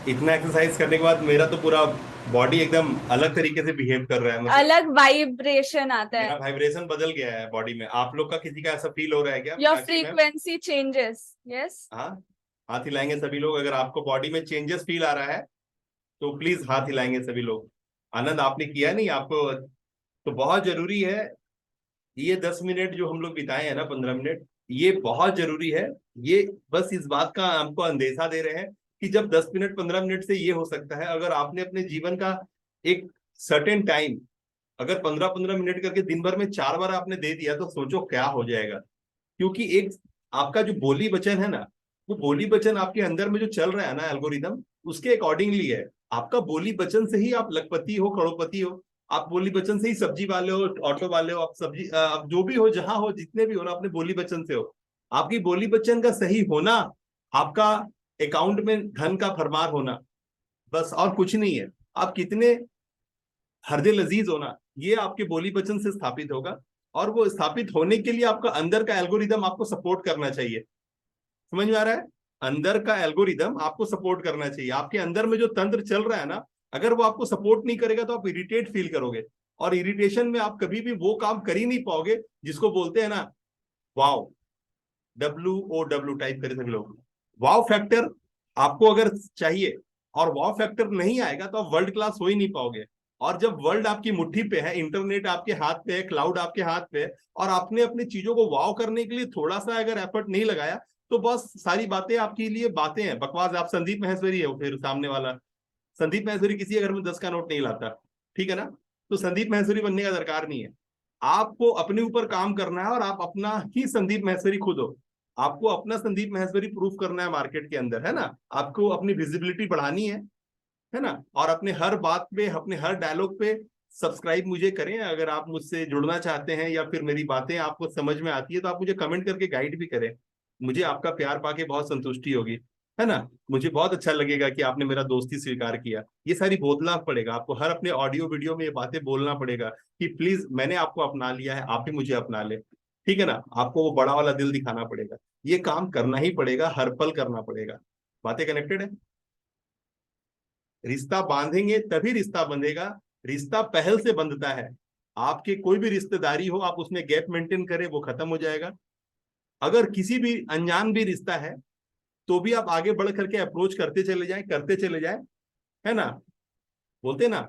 इतना एक्सरसाइज करने के बाद मेरा तो पूरा बॉडी एकदम अलग तरीके से बिहेव कर रहा है, मतलब अलग वाइब्रेशन आता मेरा है। वाइब्रेशन बदल गया है बॉडी में। आप लोग का किसी का ऐसा फील हो रहा है क्या your Meenakshi ma'am? Frequency changes. Yes. हाँ, हाथ हिलाएंगे सभी लोग अगर आपको बॉडी में चेंजेस फील आ रहा है, तो प्लीज हाथ हिलाएंगे सभी लोग। आनंद आपने किया नहीं आपको? तो बहुत जरूरी है ये 10 मिनट जो हम लोग बिताए हैं ना, 15 मिनट, ये बहुत जरूरी है। ये बस इस बात का हमको अंदेशा दे रहे हैं कि जब 10 मिनट 15 मिनट से ये हो सकता है, अगर आपने अपने जीवन का एक सर्टेन टाइम अगर 15-15 मिनट करके दिन भर में 4 बार आपने दे दिया, तो सोचो क्या हो जाएगा। क्योंकि एक आपका जो बोली वचन है ना, वो बोली वचन आपके अंदर में जो चल रहा है ना एल्गोरिदम, उसके अकॉर्डिंगली है। आपका बोली वचन से ही आप लखपति हो, करोड़पति हो। आप बोली वचन से ही सब्जी वाले हो, ऑटो वाले हो, आप सब्जी आप जो भी हो, जहां हो, जितने भी हो ना, अपने बोली वचन से हो। आपकी बोली वचन का सही होना, आपका अकाउंट में धन का भरमार होना, बस और कुछ नहीं है। आप कितने हरदे लजीज होना, ये आपके बोली वचन से स्थापित होगा। और वो स्थापित होने के लिए आपका अंदर का एल्गोरिदम आपको सपोर्ट करना चाहिए। समझ में आ रहा है? अंदर का एल्गोरिदम आपको सपोर्ट करना चाहिए। आपके अंदर में जो तंत्र चल रहा है ना, अगर वो आपको सपोर्ट नहीं करेगा तो आप इरिटेट फील करोगे। और इरिटेशन में आप कभी भी वो काम कर ही नहीं पाओगे जिसको बोलते हैं ना, वाओ, WOW टाइप करे सभी लोग। वाओ फैक्टर आपको अगर चाहिए, और वाओ फैक्टर नहीं आएगा तो आप वर्ल्ड क्लास हो ही नहीं पाओगे। और जब वर्ल्ड आपकी मुट्ठी पे है, इंटरनेट आपके हाथ पे है, क्लाउड आपके हाथ पे है, और आपने अपनी चीजों को वाव करने के लिए थोड़ा सा अगर एफर्ट नहीं लगाया, तो बस सारी बातें आपके लिए बातें हैं, बकवास। आप संदीप महेश्वरी है फिर सामने वाला। संदीप महेश्वरी किसी के घर में 10 का नोट नहीं लाता, ठीक है ना? तो संदीप महेश्वरी बनने का दरकार नहीं है। आपको अपने ऊपर काम करना है, और आप अपना ही संदीप महेश्वरी खुद हो। आपको अपना संदीप महेश्वरी प्रूफ करना है मार्केट के अंदर, है ना? आपको अपनी विजिबिलिटी बढ़ानी है ना? और अपने हर बात पे, अपने हर डायलॉग पे सब्सक्राइब मुझे करें। अगर आप मुझसे जुड़ना चाहते हैं या फिर मेरी बातें आपको समझ में आती है, तो आप मुझे कमेंट करके गाइड भी करें। मुझे आपका प्यार पाके बहुत संतुष्टि होगी, है ना? मुझे बहुत अच्छा लगेगा कि आपने मेरा दोस्ती स्वीकार किया। ये सारी बोलना पड़ेगा आपको, हर अपने ऑडियो वीडियो में ये बातें बोलना पड़ेगा कि प्लीज मैंने आपको अपना लिया है, आप भी मुझे अपना ले। ठीक है ना? आपको वो बड़ा वाला दिल दिखाना पड़ेगा। ये काम करना ही पड़ेगा, हर पल करना पड़ेगा। बातें कनेक्टेड है। रिश्ता बांधेंगे तभी रिश्ता बंधेगा। रिश्ता पहल से बंधता है। आपके कोई भी रिश्तेदारी हो, आप उसमें गैप मेंटेन करें, वो खत्म हो जाएगा। अगर किसी भी अनजान भी रिश्ता है, तो भी आप आगे बढ़ करके अप्रोच करते चले जाएं, करते चले जाएं, है ना? बोलते ना,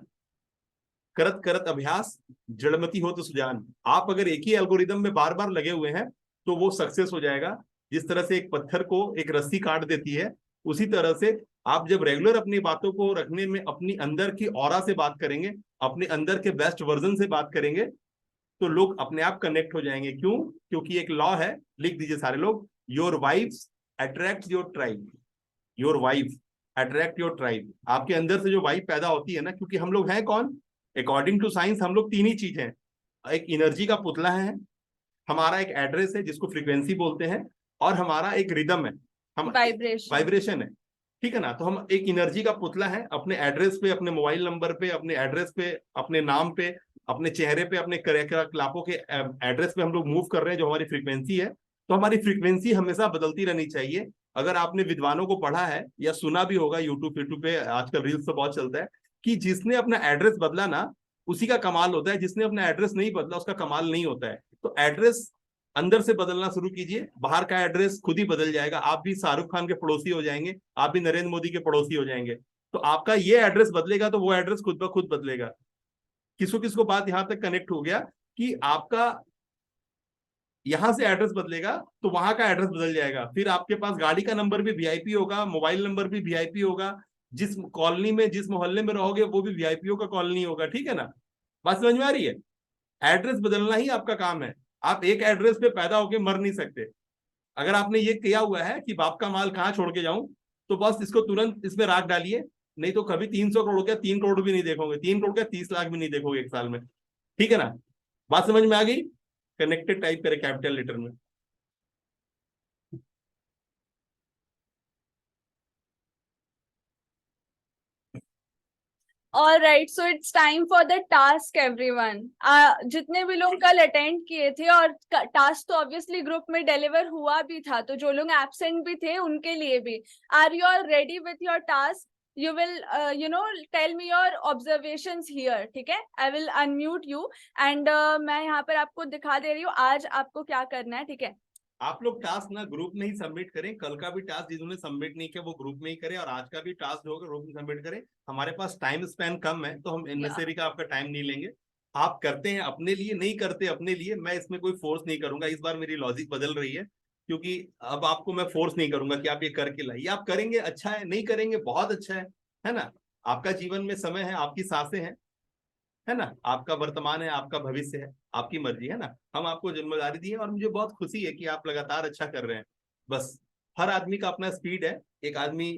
करत करत अभ्यास जड़मति हो तो सुजान। आप अगर एक ही एल्गोरिदम में बार बार लगे हुए हैं, तो वो सक्सेस हो जाएगा। जिस तरह से एक पत्थर को एक रस्सी काट देती है, उसी तरह से आप जब रेगुलर अपनी बातों को रखने में अपनी अंदर की ऑरा से बात करेंगे, अपने अंदर के बेस्ट वर्जन से बात करेंगे, तो लोग अपने आप कनेक्ट हो जाएंगे। क्यों? क्योंकि एक लॉ है, लिख दीजिए सारे लोग, your wife attract your tribe. Your wife attract your tribe. आपके अंदर से जो वाइफ पैदा होती है ना, क्योंकि हम लोग हैं कौन? अकॉर्डिंग टू साइंस हम लोग तीन ही चीज हैं। एक एनर्जी का पुतला है, हमारा एक एड्रेस है जिसको फ्रीक्वेंसी बोलते हैं, और हमारा एक रिदम है, हम वाइब्रेशन। वाइब्रेशन है। ठीक है ना? तो हम एक एनर्जी का पुतला है, अपने एड्रेस पे, अपने मोबाइल नंबर पे, अपने एड्रेस पे, अपने नाम पे, अपने चेहरे पे, अपने क्लापों के एड्रेस पे हम लोग मूव कर रहे हैं, जो हमारी फ्रीक्वेंसी है। तो हमारी फ्रीक्वेंसी हमेशा बदलती रहनी चाहिए। अगर आपने विद्वानों को पढ़ा है या सुना भी होगा, यूट्यूब यूट्यूब पे आजकल रील्स तो बहुत चलता है, कि जिसने अपना एड्रेस बदला ना, उसी का कमाल होता है। जिसने अपना एड्रेस नहीं बदला, उसका कमाल नहीं होता है। तो एड्रेस अंदर से बदलना शुरू कीजिए, बाहर का एड्रेस खुद ही बदल जाएगा। आप भी शाहरुख खान के पड़ोसी हो जाएंगे, आप भी नरेंद्र मोदी के पड़ोसी हो जाएंगे। तो आपका ये एड्रेस बदलेगा, तो वो एड्रेस खुद ब खुद बदलेगा। किसको किसको बात यहां तक कनेक्ट हो गया कि आपका यहां से एड्रेस बदलेगा, तो वहां का एड्रेस बदल जाएगा। फिर आपके पास गाड़ी का नंबर भी वीआईपी होगा, मोबाइल नंबर भी वीआईपी होगा, जिस कॉलोनी में, जिस मोहल्ले में रहोगे, वो भी वीआईपीओ का कॉलोनी होगा। ठीक है ना? बात समझ में आ रही है? एड्रेस बदलना ही आपका काम है। आप एक एड्रेस पे पैदा होके मर नहीं सकते। अगर आपने ये किया हुआ है कि बाप का माल कहाँ छोड़ के जाऊं, तो बस इसको तुरंत इसमें राख डालिए। नहीं तो कभी 300 करोड़ क्या 3 करोड़ भी नहीं देखोगे, 3 करोड़ क्या 30 लाख भी नहीं देखोगे एक साल में। ठीक है ना? बात समझ में आ गई? कनेक्टेड टाइप करे कैपिटल लेटर में। All right, so it's time for the task everyone. जितने भी लोग कल अटेंड किए थे, और टास्क तो ऑब्वियसली ग्रुप में डिलीवर हुआ भी था, तो जो लोग एब्सेंट भी थे उनके लिए भी, are you all ready with your task? You will tell me your observations here, ठीक है? I will unmute you and मैं यहाँ पर आपको दिखा दे रही हूँ आज आपको क्या करना है, ठीक है? आप लोग टास्क ना ग्रुप में ही सबमिट करें, कल का भी टास्क जिन्होंने सबमिट नहीं किया वो ग्रुप में ही करें, और आज का भी टास्क जो होगा ग्रुप में सबमिट करें। हमारे पास टाइम स्पेन कम है तो हम इननेसेसरी का आपका टाइम नहीं लेंगे। आप करते हैं अपने लिए, नहीं करते अपने लिए, मैं इसमें कोई फोर्स नहीं करूंगा। इस बार मेरी लॉजिक बदल रही है, क्योंकि अब आपको मैं फोर्स नहीं करूंगा कि आप ये करके लाइए। आप करेंगे अच्छा है, नहीं करेंगे बहुत अच्छा है ना? आपका जीवन में समय है, आपकी सांसें हैं, है ना? आपका वर्तमान है, आपका भविष्य है, आपकी मर्जी है ना? हम आपको जिम्मेदारी दी है और मुझे बहुत खुशी है कि आप लगातार अच्छा कर रहे हैं। बस हर आदमी का अपना स्पीड है। एक आदमी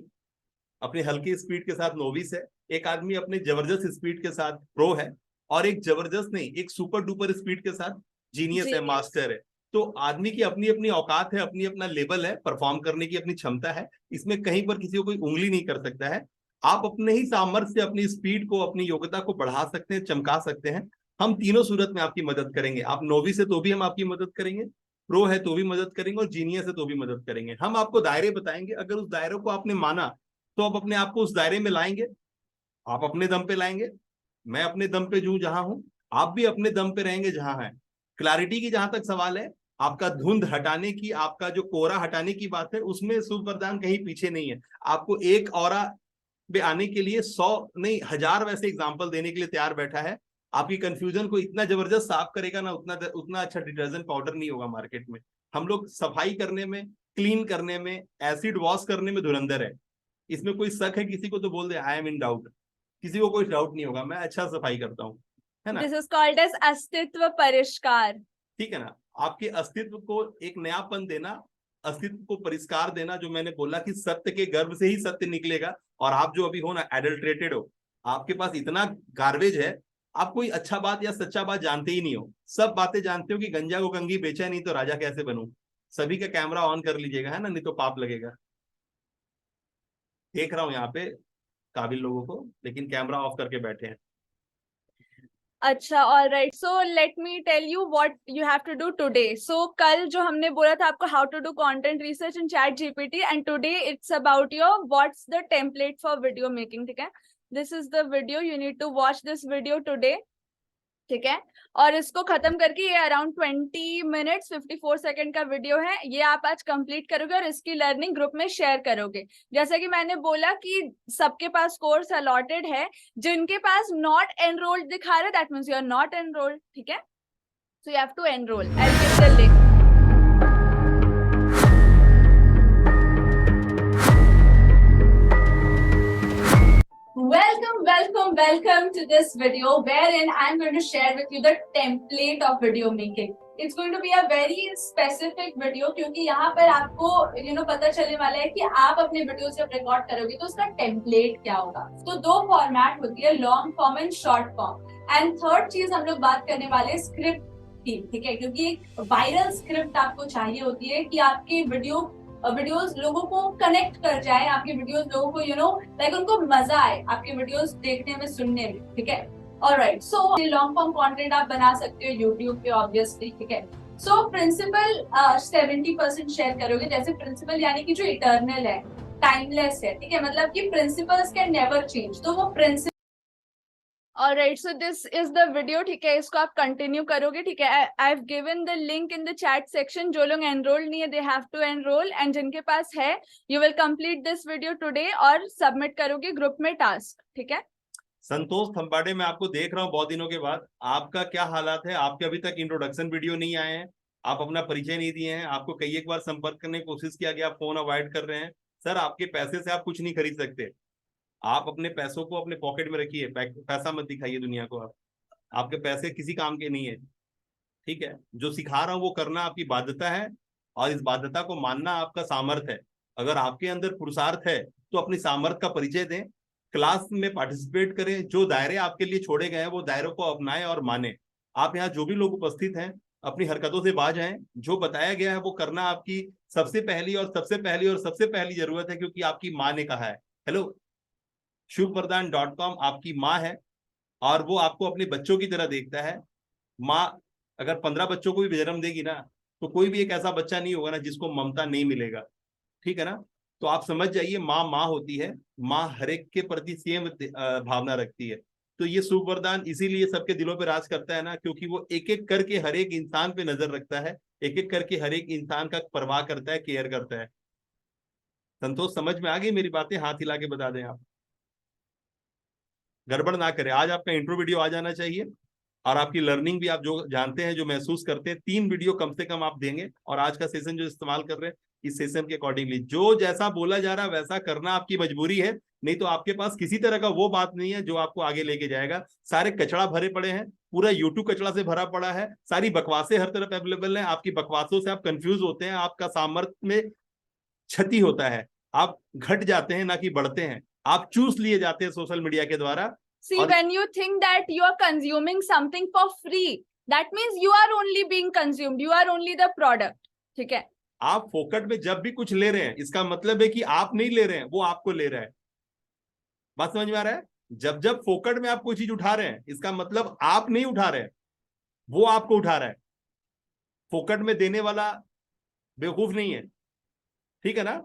अपनी हल्की स्पीड के साथ नोविस है, एक आदमी अपने जबरदस्त स्पीड के साथ प्रो है, और एक जबरदस्त नहीं, एक सुपर डुपर स्पीड के साथ जीनियस है, मास्टर है। तो आदमी की अपनी अपनी औकात है, अपनी अपना लेवल है, परफॉर्म करने की अपनी क्षमता है। इसमें कहीं पर किसी को कोई उंगली नहीं कर सकता है। आप अपने ही सामर्थ्य से अपनी स्पीड को, अपनी योग्यता को बढ़ा सकते हैं, चमका सकते हैं। हम तीनों सूरत में आपकी मदद करेंगे। आप नोविस है तो भी हम आपकी मदद करेंगे, प्रो है तो भी मदद करेंगे, और जीनियस है तो भी मदद करेंगे। हम आपको दायरे बताएंगे, अगर उस दायरे को आपने माना तो आप अपने आप को उस दायरे में लाएंगे। आप अपने दम पे लाएंगे, मैं अपने दम पे जूं जहां हूं, आप भी अपने दम पे रहेंगे जहां है। क्लैरिटी की जहां तक सवाल है, आपका धुंध हटाने की, आपका जो कोरा हटाने की बात है, उसमें सूर्य प्रदान कहीं पीछे नहीं है। आपको एक औरा पे आने के लिए 100 नहीं 1000 वैसे एग्जाम्पल देने के लिए तैयार बैठा है। आपकी कंफ्यूजन को इतना जबरदस्त साफ करेगा ना, उतना उतना अच्छा डिटर्जेंट पाउडर नहीं होगा मार्केट में। हम लोग सफाई करने में, क्लीन करने में, एसिड वॉश करने में धुरंधर है। इसमें कोई शक है किसी को तो बोल दे आई एम इन डाउट, किसी को कोई डाउट नहीं होगा, मैं अच्छा सफाई करता हूँ, है ना? दिस इज कॉल्ड एज अस्तित्व परिष्कार। ठीक है ना? आपके अस्तित्व को एक नयापन देना, अस्तित्व को परिष्कार देना। जो मैंने बोला कि सत्य के गर्भ से ही सत्य निकलेगा, और आप जो अभी हो ना एडल्ट्रेटेड हो, आपके पास इतना गार्बेज है, आप कोई अच्छा बात या सच्चा बात जानते ही नहीं हो। सब बातें जानते हो कि गंजा को कंघी बेचा नहीं तो राजा कैसे बनूं। सभी का कैमरा ऑन कर लीजिएगा, है ना? नहीं तो पाप लगेगा। देख रहा हूं यहाँ पे काबिल लोगों को, लेकिन कैमरा ऑफ करके बैठे हैं। अच्छा, all right, so let me tell you what you have to do today. सो कल जो हमने बोला था आपको how to do content research in ChatGPT, and today it's about your what's the template for video making, ठीक है? This is the video, you need to watch this video today, ठीक है? और इसको खत्म करके, ये अराउंड 20 मिनट्स 54 सेकंड का वीडियो है, ये आप आज कंप्लीट करोगे और इसकी लर्निंग ग्रुप में शेयर करोगे। जैसा कि मैंने बोला कि सबके पास कोर्स अलॉटेड है, जिनके पास नॉट एनरोल्ड दिखा रहा है that means you are not enrolled, ठीक है? So you have to enrol. I will give the link. Welcome to this video wherein I'm going to share with you the template of video making. It's going to be a very specific video क्योंकि यहाँ पर आपको पता चलने वाला है कि आप अपने वीडियो जब रिकॉर्ड करोगे तो उसका टेम्पलेट क्या होगा। तो दो फॉर्मेट होती है, long form and short form. And third चीज हम लोग बात करने वाले स्क्रिप्ट की, ठीक है? क्योंकि एक वायरल स्क्रिप्ट आपको चाहिए होती है कि आपके वीडियोस लोगों को कनेक्ट कर जाए, आपके वीडियोस लोगों को लाइक उनको मजा आए आपके वीडियोस देखने में, सुनने में, ठीक है? Alright, so long form content आप बना सकते हो यूट्यूब पे ऑब्वियसली, ठीक है? सो प्रिंसिपल 70% शेयर करोगे, जैसे प्रिंसिपल यानी कि जो इटर्नल है, टाइमलेस है, ठीक है? मतलब कि प्रिंसिपल्स कैन नेवर चेंज, तो वो principal. Alright, so this is the video, ठीक है? इसको आप कंटिन्यू करोगे, ठीक है? I've given the link in the chat section. जो लोग एनरोल नहीं है they have to enroll, and जिनके पास है you will complete this video today और सबमिट करोगे ग्रुप में टास्क, ठीक है? संतोष थम्बाडे, मैं आपको देख रहा हूँ बहुत दिनों के बाद। आपका क्या हालात है? आपके अभी तक इंट्रोडक्शन वीडियो नहीं आए हैं, आप अपना परिचय नहीं दिए हैं, आपको कई एक बार संपर्क करने की कोशिश किया गया, आप फोन अवॉइड कर रहे हैं। सर, आपके पैसे से आप कुछ नहीं खरीद सकते। आप अपने पैसों को अपने पॉकेट में रखिए, पैसा मत दिखाइए दुनिया को। आपके पैसे किसी काम के नहीं है, ठीक है? जो सिखा रहा हूं वो करना आपकी बाध्यता है, और इस बाध्यता को मानना आपका सामर्थ्य है। अगर आपके अंदर पुरुषार्थ है तो अपनी सामर्थ्य का परिचय दें, क्लास में पार्टिसिपेट करें, जो दायरे आपके लिए छोड़े गए हैं वो दायरों को अपनाएं और माने। आप यहाँ जो भी लोग उपस्थित हैं अपनी हरकतों से बाज आए। जो बताया गया है वो करना आपकी सबसे पहली और सबसे पहली और सबसे पहली जरूरत है, क्योंकि आपकी माँ ने कहा है। हेलो, शुभवरदान.com आपकी माँ है और वो आपको अपने बच्चों की तरह देखता है। माँ अगर 15 बच्चों को भी जन्म देगी ना, तो कोई भी एक ऐसा बच्चा नहीं होगा ना जिसको ममता नहीं मिलेगा, ठीक है ना। तो आप समझ जाइए, माँ माँ होती है, माँ हर एक के प्रति सेम भावना रखती है। तो ये शुभ वरदान इसीलिए सबके दिलों पे राज करता है ना, क्योंकि वो एक एक करके हर एक इंसान पे नजर रखता है, एक एक करके हर एक इंसान का परवाह करता है, केयर करता है। संतोष, समझ में आ गई मेरी बातें? हाथ हिला के बता दें आप, गड़बड़ ना करें। आज आपका इंट्रो वीडियो आ जाना चाहिए और आपकी लर्निंग भी आप जो जानते हैं, जो महसूस करते हैं, 3 वीडियो कम से कम आप देंगे। और आज का सेशन जो इस्तेमाल कर रहे हैं, इस सेशन के अकॉर्डिंगली जो जैसा बोला जा रहा है वैसा करना आपकी मजबूरी है, नहीं तो आपके पास किसी तरह का वो बात नहीं है जो आपको आगे लेके जाएगा। सारे कचड़ा भरे पड़े हैं, पूरा यूट्यूब कचड़ा से भरा पड़ा है, सारी बकवासें हर तरफ अवेलेबल है। आपकी बकवासों से आप कंफ्यूज होते हैं, आपका सामर्थ्य में क्षति होता है, आप घट जाते हैं ना कि बढ़ते हैं, आप चूस लिए जाते हैं सोशल मीडिया के द्वारा। See, when you think that you are consuming something for free, that means you are only being consumed. You are only the product. ठीक है? आप फोकट में जब भी कुछ ले रहे हैं, इसका मतलब है कि आप नहीं ले रहे हैं, वो आपको ले रहा है। बात समझ में आ रहा है? जब जब फोकट में आप कोई चीज उठा रहे हैं, इसका मतलब आप नहीं उठा रहे हैं, वो आपको उठा रहा है। फोकट में देने वाला बेवकूफ नहीं है, ठीक है ना।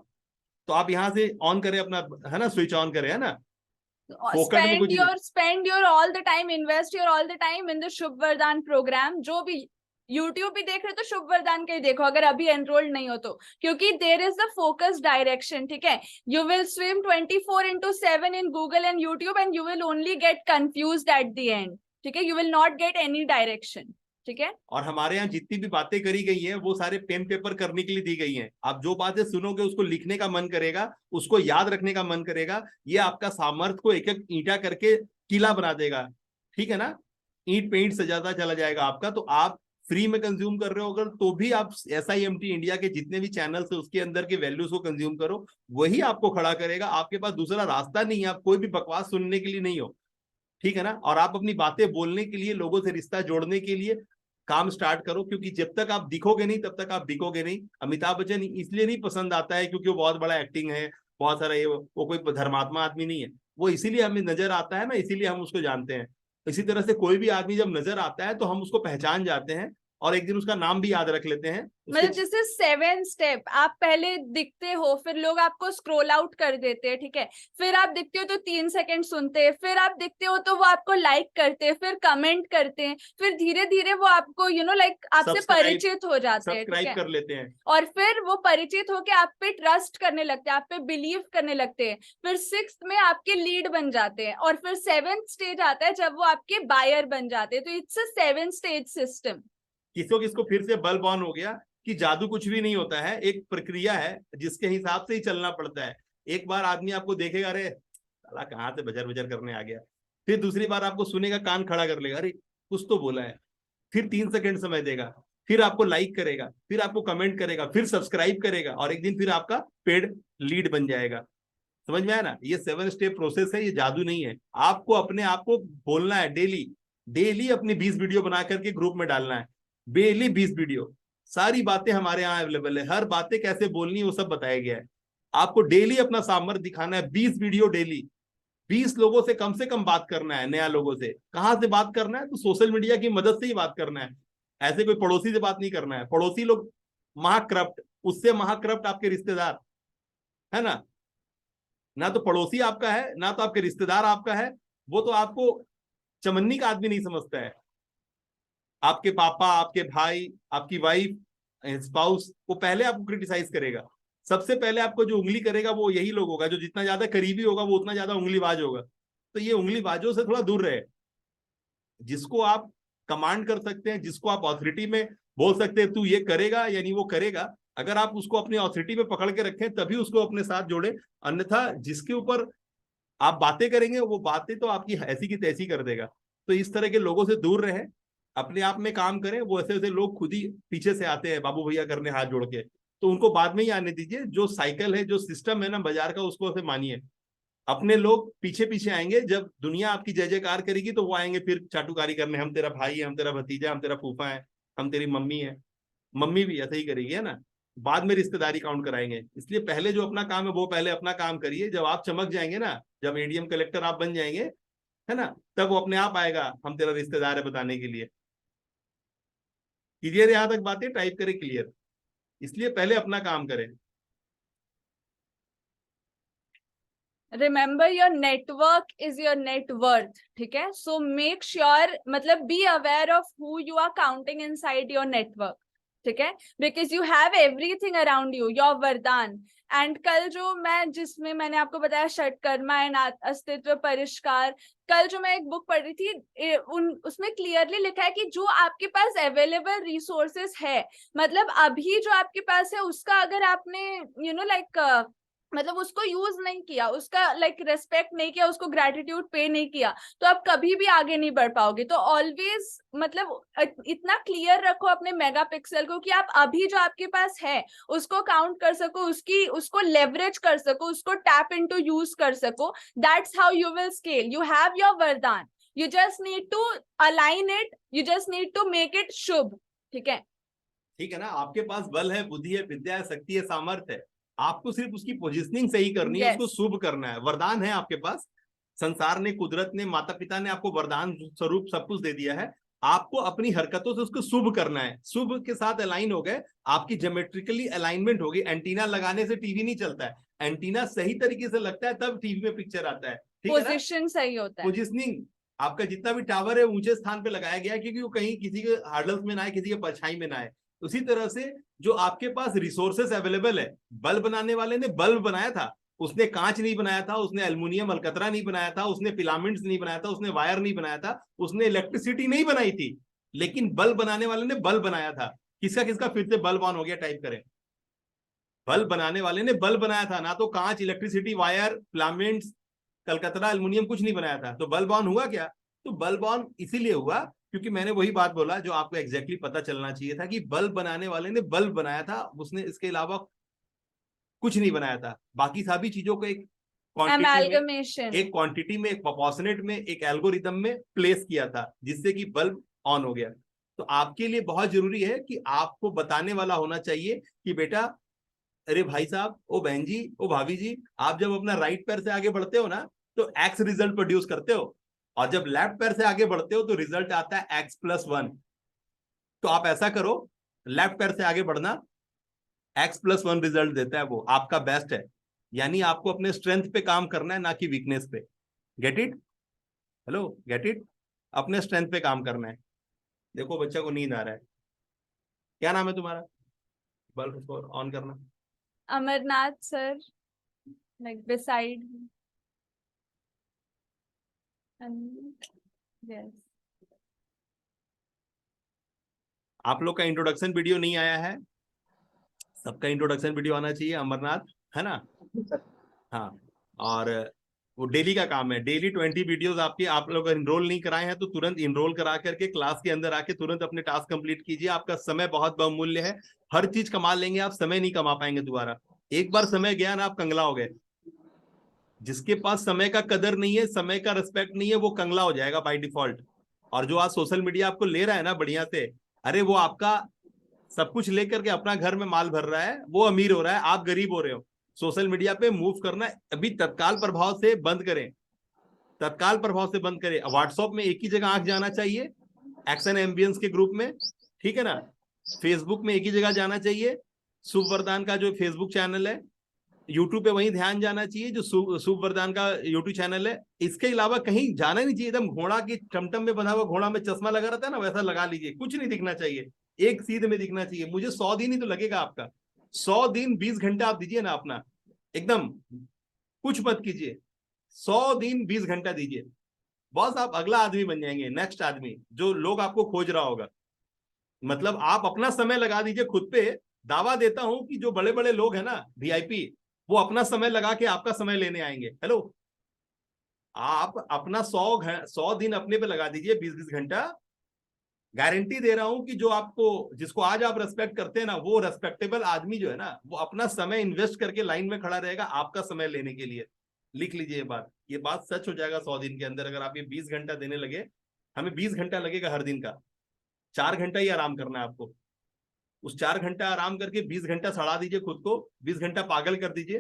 तो आप यहां से ऑन करें अपना, है ना, स्विच ऑन करें, है ना। फोकट में कुछ spend your all the time, invest your all the time in the शुभ वरदान प्रोग्राम। जो भी यूट्यूब भी देख रहे हो तो शुभ वरदान का ही देखो, अगर अभी एनरोल्ड नहीं हो तो, क्योंकि there is the focus direction, ठीक है। You will swim 24/7 in Google and YouTube and you will only get confused at the end, ठीक है। You will not get any direction, ठीक है। और हमारे यहाँ जितनी भी बातें करी गई हैं वो सारे पेन पेपर करने के लिए दी गई हैं। आप जो बातें सुनोगे उसको लिखने का मन करेगा, उसको याद रखने का मन करेगा। ये आपका सामर्थ्य को एक एक ईंटा करके किला बना देगा, ठीक है ना। ईंट पे ईंट सजाता चला जाएगा आपका। तो आप फ्री में कंज्यूम कर रहे हो अगर, तो भी आप SIMT इंडिया के जितने भी चैनल्स है उसके अंदर के वैल्यूज को कंज्यूम करो, वही आपको खड़ा करेगा। आपके पास दूसरा रास्ता नहीं है, आप कोई भी बकवास सुनने के लिए नहीं हो, ठीक है ना। और आप अपनी बातें बोलने के लिए, लोगों से रिश्ता जोड़ने के लिए काम स्टार्ट करो, क्योंकि जब तक आप दिखोगे नहीं तब तक आप बिकोगे नहीं। अमिताभ बच्चन इसलिए नहीं पसंद आता है क्योंकि वो बहुत बड़ा एक्टिंग है, बहुत सारा ये, वो कोई धर्मात्मा आदमी नहीं है। वो इसीलिए हमें नजर आता है ना, इसीलिए हम उसको जानते हैं। इसी तरह से कोई भी आदमी जब नजर आता है तो हम उसको पहचान जाते हैं और एक दिन उसका नाम भी याद रख लेते हैं। मतलब जैसे 7 स्टेप, आप पहले दिखते हो, फिर लोग आपको स्क्रॉल आउट कर देते हैं, ठीक है। फिर आप दिखते हो तो 3 सेकंड सुनते हैं, फिर आप दिखते हो तो वो आपको लाइक करते हैं, फिर कमेंट करते हैं, फिर धीरे धीरे वो आपको लाइक आपसे परिचित हो जाते हैं, सब्सक्राइब कर लेते हैं, और फिर वो परिचित होके आप पे ट्रस्ट करने लगते हैं, आप पे बिलीव करने लगते हैं। फिर 6th में आपके लीड बन जाते हैं, और फिर 7th स्टेज आता है जब वो आपके बायर बन जाते हैं। तो इट्स अ 7 स्टेज सिस्टम। किसको किसको फिर से बल्ब ऑन हो गया कि जादू कुछ भी नहीं होता है, एक प्रक्रिया है जिसके हिसाब से ही चलना पड़ता है। एक बार आदमी आपको देखेगा, अरे साला कहाँ से बजर बजर करने आ गया, फिर दूसरी बार आपको सुनेगा, कान खड़ा कर लेगा, अरे कुछ तो बोला है, फिर 3 सेकंड समय देगा, फिर आपको लाइक करेगा, फिर आपको कमेंट करेगा, फिर सब्सक्राइब करेगा, और एक दिन फिर आपका पेड लीड बन जाएगा। समझ में आया ना? ये 7 स्टेप प्रोसेस है, ये जादू नहीं है। आपको अपने आप को बोलना है, डेली डेली अपनी 20 वीडियो बना करके ग्रुप में डालना है, डेली 20 वीडियो। सारी बातें हमारे यहाँ अवेलेबल है, हर बातें कैसे बोलनी है वो सब बताया गया है। आपको डेली अपना सामर्थ्य दिखाना है, 20 वीडियो डेली। 20 लोगों से कम बात करना है, नया लोगों से। कहाँ से बात करना है? तो सोशल मीडिया की मदद से ही बात करना है। ऐसे कोई पड़ोसी से बात नहीं करना है, पड़ोसी लोग महाक्रप्ट, उससे महाक्रप्ट आपके रिश्तेदार, है ना। ना तो पड़ोसी आपका है, ना तो आपके रिश्तेदार आपका है, वो तो आपको चमन्नी का आदमी नहीं समझता है। आपके पापा, आपके भाई, आपकी वाइफ, स्पाउस, वो पहले आपको क्रिटिसाइज करेगा। सबसे पहले आपको जो उंगली करेगा वो यही लोग होगा, जो जितना ज्यादा करीबी होगा वो उतना ज्यादा उंगलीबाज होगा। तो ये उंगलीबाजों से थोड़ा दूर रहे। जिसको आप कमांड कर सकते हैं, जिसको आप ऑथोरिटी में बोल सकते हैं तू ये करेगा यानी वो करेगा, अगर आप उसको अपनी ऑथोरिटी में पकड़ के रखें तभी उसको अपने साथ जोड़े। अन्यथा जिसके ऊपर आप बातें करेंगे वो बातें तो आपकी ऐसी की तैसी कर देगा। तो इस तरह के लोगों से दूर रहें, अपने आप में काम करें। वो ऐसे ऐसे लोग खुद ही पीछे से आते हैं बाबू भैया करने हाथ जोड़ के, तो उनको बाद में ही आने दीजिए। जो साइकिल है, जो सिस्टम है ना बाजार का, उसको से मानिए। अपने लोग पीछे पीछे आएंगे, जब दुनिया आपकी जय जयकार करेगी तो वो आएंगे फिर चाटुकारी करने, हम तेरा भाई है, हम तेरा भतीजा, हम तेरा फूफा है, हम तेरी मम्मी है। मम्मी भी ऐसे ही करेगी, है ना। बाद में रिश्तेदारी काउंट कराएंगे। इसलिए पहले जो अपना काम है वो पहले अपना काम करिए। जब आप चमक जाएंगे ना, जब एडीएम कलेक्टर आप बन जाएंगे, है ना, तब वो अपने आप आएगा हम तेरा रिश्तेदार है बताने के लिए। क्लियर यहां तक बातें? टाइप करें क्लियर। इसलिए पहले अपना काम करें। Remember your network is your net worth, ठीक है? सो मेक श्योर, मतलब be aware of who you are counting inside your network, ठीक है? Because you have everything around you, your वरदान। एंड कल जो मैं, जिसमें मैंने आपको बताया षटकर्मा एंड अस्तित्व परिष्कार, कल जो मैं एक बुक पढ़ रही थी, उसमें क्लियरली लिखा है कि जो आपके पास अवेलेबल रिसोर्सेस है, मतलब अभी जो आपके पास है उसका अगर आपने लाइक मतलब उसको यूज नहीं किया, उसका लाइक रेस्पेक्ट नहीं किया, उसको ग्रेटिट्यूड पे नहीं किया, तो आप कभी भी आगे नहीं बढ़ पाओगे। तो ऑलवेज मतलब इतना क्लियर रखो अपने मेगापिक्सल को कि आप अभी जो आपके पास है उसको काउंट कर सको, उसको लेवरेज कर सको, उसको टैप इनटू यूज कर सको। That's how you will scale. You have your वरदान, you just need to align it, you just need to make it शुभ, ठीक है? ठीक है ना, आपके पास बल है, बुद्धि है, विद्या है, शक्ति है, सामर्थ्य है, आपको सिर्फ उसकी पोजिशनिंग सही करनी है, उसको शुभ करना है। वरदान है आपके पास, संसार ने, कुदरत ने, माता पिता ने आपको वरदान स्वरूप सब कुछ दे दिया है, आपको अपनी हरकतों से उसको शुभ करना है। शुभ के साथ अलाइन हो गए, आपकी ज्योमेट्रिकली अलाइनमेंट होगी। एंटीना लगाने से टीवी नहीं चलता है, एंटीना सही तरीके से लगता है तब टीवी में पिक्चर आता है, ठीक है ना? पोजीशन सही होता है, पोजिशनिंग। आपका जितना भी टावर है ऊंचे स्थान पे लगाया गया है, क्योंकि वो कहीं किसी के हार्डल्स में ना आए, किसी के परछाई में ना आए। उसी तरह से जो आपके पास रिसोर्सेस अवेलेबल है, बल्ब बनाने वाले ने बल्ब बनाया था, उसने कांच नहीं बनाया था, उसने एल्युमिनियम अलकतरा नहीं बनाया था, उसने फिलामेंट्स नहीं बनाया था, उसने वायर नहीं बनाया था, उसने इलेक्ट्रिसिटी नहीं बनाई थी, लेकिन बल्ब बनाने वाले ने बल्ब बनाया था। किसका किसका फिर से बल्ब ऑन हो गया? टाइप करें। बल्ब बनाने वाले ने बल्ब बनाया था, ना तो कांच, electricity, wire, filaments, Calcutta, aluminium कुछ नहीं बनाया था। तो बल्ब ऑन हुआ क्या? तो बल्ब ऑन इसीलिए हुआ क्योंकि मैंने वही बात बोला जो आपको एग्जैक्टली पता चलना चाहिए था, कि बल्ब बनाने वाले ने बल्ब बनाया था, उसने इसके अलावा कुछ नहीं बनाया था। बाकी सभी चीजों को एक क्वांटिटी में, एमैल्गमेशन। एक क्वांटिटी में, एक प्रोपोर्शनेट में, एक एल्गोरिदम में प्लेस किया था, जिससे कि बल्ब ऑन हो गया। तो आपके लिए बहुत जरूरी है कि आपको बताने वाला होना चाहिए कि बेटा, अरे भाई साहब, ओ बहन जी, ओ भाभी जी, आप जब अपना राइट पैर से आगे बढ़ते हो ना तो एक्स रिजल्ट प्रोड्यूस करते हो, और जब लेफ्ट पैर से आगे बढ़ते हो तो रिजल्ट आता है x+1। तो आप ऐसा करो, लेफ्ट पैर से आगे बढ़ना, x+1 रिजल्ट देता है, वो आपका बेस्ट है। यानी आपको अपने स्ट्रेंथ पे काम करना है, ना कि वीकनेस पे। Get it? Hello, get it? अपने स्ट्रेंथ पे काम करना है। देखो बच्चा को नींद आ रहा है, क्या नाम है तुम्हारा? बल्ब ऑन करना। Amarnath sir, like beside, and yes. आप लोग का इंट्रोडक्शन वीडियो नहीं आया है, सबका इंट्रोडक्शन वीडियो आना चाहिए, अमरनाथ, है ना? हाँ। और वो डेली का काम है, डेली 20 वीडियोस आपकी। आप लोग इनरोल नहीं कराए हैं तो तुरंत इनरोल करा करके क्लास के अंदर आके तुरंत अपने टास्क कंप्लीट कीजिए। आपका समय बहुत बहुमूल्य है, हर चीज कमा लेंगे आप, समय नहीं कमा पाएंगे दोबारा। एक बार समय गया ना, आप कंगला हो गए। जिसके पास समय का कदर नहीं है, समय का रिस्पेक्ट नहीं है, वो कंगला हो जाएगा बाय डिफॉल्ट। और जो आज सोशल मीडिया आपको ले रहा है ना बढ़िया से, अरे वो आपका सब कुछ लेकर के अपना घर में माल भर रहा है, वो अमीर हो रहा है, आप गरीब हो रहे हो। सोशल मीडिया पे मूव करना अभी तत्काल प्रभाव से बंद करें, तत्काल प्रभाव से बंद करें। व्हाट्सएप में एक ही जगह आंख जाना चाहिए, एक्शन एम्बियंस के ग्रुप में, ठीक है ना? फेसबुक में एक ही जगह जाना चाहिए, शुभ वरदान का जो फेसबुक चैनल है। यूट्यूब पे वहीं ध्यान जाना चाहिए जो शुभ वरदान का यूट्यूब चैनल है। इसके अलावा कहीं जाना नहीं चाहिए। एकदम घोड़ा की टमटम में बंधा हुआ घोड़ा में चश्मा लगा रहता है ना, वैसा लगा लीजिए, कुछ नहीं दिखना चाहिए, एक सीध में दिखना चाहिए। मुझे 100 दिन ही तो लगेगा आपका, 100 दिन 20 घंटा आप दीजिए ना अपना, एकदम कुछ मत कीजिए, 100 दिन 20 घंटा दीजिए, बस आप अगला आदमी बन जाएंगे, नेक्स्ट आदमी जो लोग आपको खोज रहा होगा। मतलब आप अपना समय लगा दीजिए खुद पे। दावा देता हूं कि जो बड़े बड़े लोग हैं ना, वीआईपी, वो अपना समय लगा के आपका समय लेने आएंगे। हेलो, आप अपना 100 दिन अपने पे लगा दीजिए, 20-20 घंटा। गारंटी दे रहा हूं कि जो आपको, जिसको आज आप रेस्पेक्ट करते हैं ना, वो रेस्पेक्टेबल आदमी जो है ना, वो अपना समय इन्वेस्ट करके लाइन में खड़ा रहेगा आपका समय लेने के लिए। लिख लीजिए ये बात सच हो जाएगा 100 दिन के अंदर। अगर आप ये 20 घंटा देने लगे, हमें 20 घंटा लगेगा हर दिन का, 4 घंटा ही आराम करना है आपको। उस 4 घंटा आराम करके 20 घंटा सड़ा दीजिए खुद को, 20 घंटा पागल कर दीजिए,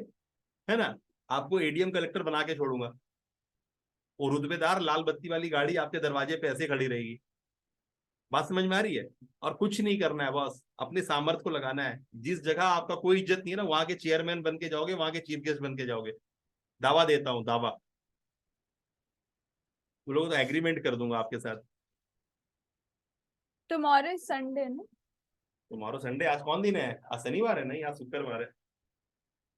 है ना? आपको एडीएम कलेक्टर बना के छोड़ूंगा। वो रुतबेदार लाल बत्ती वाली गाड़ी आपके दरवाजे पे ऐसे खड़ी रहेगी। बात समझ में आ रही है? और कुछ नहीं करना है, बस अपने सामर्थ्य को लगाना है। जिस जगह आपका कोई इज्जत नहीं है ना, वहां के चेयरमैन बन के जाओगे, वहां के चीफ गेस्ट बन के जाओगे। दावा देता हूँ, दावा। वो लोग तो एग्रीमेंट कर दूंगा आपके साथ। टुमारो इज संडे ना? तुम्हारा संडे, आज कौन दिन है? आज शनिवार है? नहीं, आज शुक्रवार है।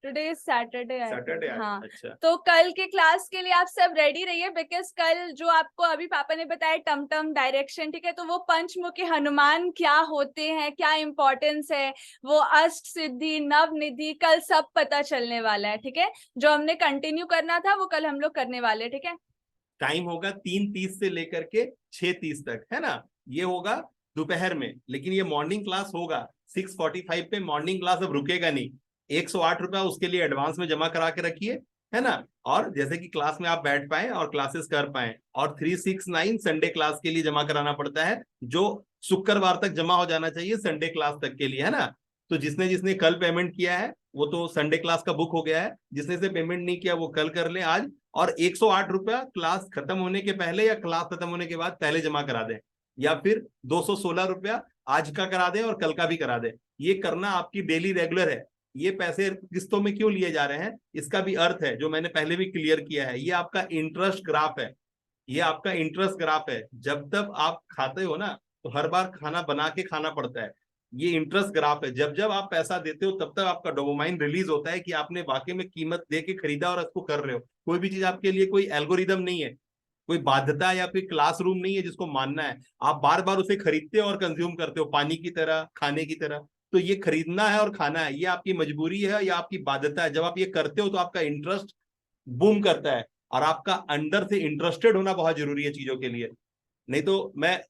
Today is Saturday I Saturday think. आज, हाँ, अच्छा। तो कल के क्लास के लिए आप सब रेडी रहिए, बिकॉज कल जो आपको अभी पापा ने बताया टमटम डायरेक्शन, ठीक है, तो वो पंचमुखी हनुमान क्या होते हैं, क्या इंपॉर्टेंस है, वो अष्ट सिद्धि नव निधि, कल सब पता चलने वाला है। ठीक है, जो हमने कंटिन्यू करना था वो कल हम लोग करने वाले हैं। ठीक है, टाइम होगा 3:30 से लेकर के 6:30 तक, है ना? ये होगा दोपहर में, लेकिन ये मॉर्निंग क्लास होगा 6:45 पे। मॉर्निंग क्लास अब रुकेगा नहीं। 108 रुपया उसके लिए एडवांस में जमा करा के रखिए, है ना? और जैसे कि क्लास में आप बैठ पाए और क्लासेस कर पाए। और 369 संडे क्लास के लिए जमा कराना पड़ता है, जो शुक्रवार तक जमा हो जाना चाहिए संडे क्लास तक के लिए, है ना? तो जिसने जिसने कल पेमेंट किया है वो तो संडे क्लास का बुक हो गया है। जिसने से पेमेंट नहीं किया वो कल कर ले आज। और 108 रुपया क्लास खत्म होने के पहले या क्लास खत्म होने के बाद पहले जमा करा दें, या फिर 216 रुपया आज का करा दें और कल का भी करा दें। ये करना आपकी डेली रेगुलर है। ये पैसे किस्तों में क्यों लिए जा रहे हैं, इसका भी अर्थ है जो मैंने पहले भी क्लियर किया है। ये आपका इंटरेस्ट ग्राफ है। ये आपका इंटरेस्ट ग्राफ है। जब तक आप खाते हो ना, तो हर बार खाना बना के खाना पड़ता है। ये इंटरेस्ट ग्राफ है। जब जब आप पैसा देते हो तब तक आपका डोपामाइन रिलीज होता है कि आपने वाकई में कीमत दे के खरीदा और इसको कर रहे हो। कोई भी चीज आपके लिए कोई एल्गोरिदम नहीं है, कोई बाध्यता या कोई क्लासरूम नहीं है जिसको मानना है। आप बार बार उसे खरीदते हो और कंज्यूम करते हो, पानी की तरह, खाने की तरह। तो ये खरीदना है और खाना है, ये आपकी मजबूरी है या आपकी बाध्यता है। जब आप ये करते हो तो आपका इंटरेस्ट बूम करता है। और आपका अंदर से इंटरेस्टेड होना बहुत जरूरी है चीजों के लिए। नहीं तो मैं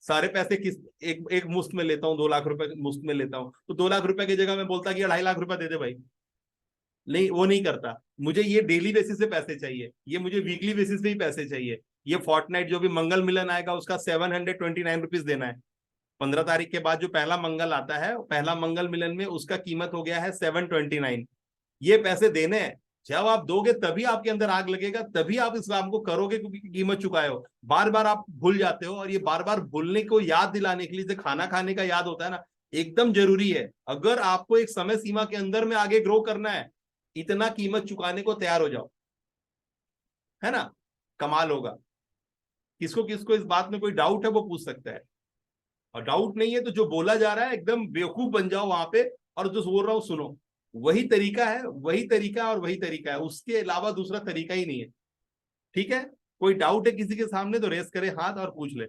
सारे पैसे किस एक एक मुश्त में लेता हूँ, 2 लाख रुपए मुश्त में लेता हूँ, तो 2 लाख रुपए की जगह मैं बोलता कि 2.5 लाख रुपए दे दे भाई। नहीं, वो नहीं करता। मुझे ये डेली बेसिस पे पैसे चाहिए, ये मुझे वीकली बेसिस पे ही पैसे चाहिए। ये फोर्टनाइट जो भी मंगल मिलन आएगा उसका 729 रुपीज देना है। 15 तारीख के बाद जो पहला मंगल आता है, पहला मंगल मिलन में उसका कीमत हो गया है 729। ये पैसे देने हैं। जब आप दोगे तभी आपके अंदर आग लगेगा, तभी आप इस काम को करोगे, क्योंकि कीमत चुकाए हो। बार बार आप भूल जाते हो, और ये बार बार भूलने को याद दिलाने के लिए जैसे खाना खाने का याद होता है ना, एकदम जरूरी है। अगर आपको एक समय सीमा के अंदर में आगे ग्रो करना है, इतना कीमत चुकाने को तैयार हो जाओ, है ना? कमाल होगा। किसको किसको इस बात में कोई डाउट है वो पूछ सकता है। और डाउट नहीं है तो जो बोला जा रहा है एकदम बेवकूफ बन जाओ वहां पे, और जो बोल रहा हूं सुनो। वही तरीका है, वही तरीका और वही तरीका है, उसके अलावा दूसरा तरीका ही नहीं है। ठीक है? कोई डाउट है किसी के सामने तो रेस करे हाथ और पूछ ले।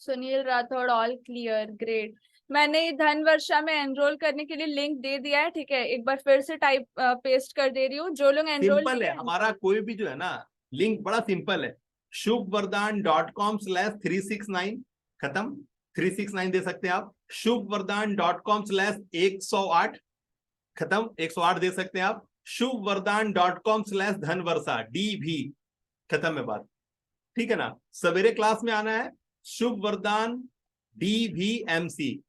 Sunil Rathore, all clear, great. मैंने धन वर्षा में एनरोल करने के लिए लिंक दे दिया है। ठीक है, एक बार फिर से टाइप पेस्ट कर दे रही हूँ। जो लोग एनरोल सिंपल है हमारा, कोई भी जो है ना, लिंक बड़ा सिंपल है। shubhvardhan.com/369, खत्म। 369 दे सकते हैं आप। shubhvardhan.com/108, खत्म। 108 दे सकते हैं आप। shubhvardhan.com/dhanvarsa, DV, खत्म है बात। ठीक है ना? सवेरे क्लास में आना है। शुभ वरदान DVMC,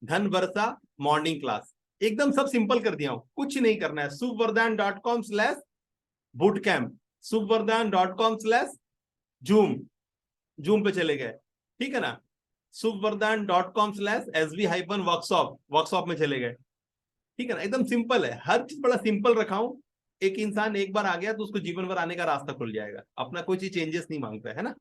धन वर्षा मॉर्निंग क्लास। एकदम सब सिंपल कर दिया हूं, कुछ नहीं करना है। shubhvardhan.com/bootcamp, shubhvardhan.com/zoom, जूम पे चले गए। ठीक है ना? shubhvardhan.com/SV-workshop, वर्कशॉप में चले गए। ठीक है ना? एकदम सिंपल है, हर चीज बड़ा सिंपल रखा हूं। एक इंसान एक बार आ गया तो उसको जीवन भर आने का रास्ता खुल जाएगा। अपना कोई चीज चेंजेस नहीं मांगता है ना?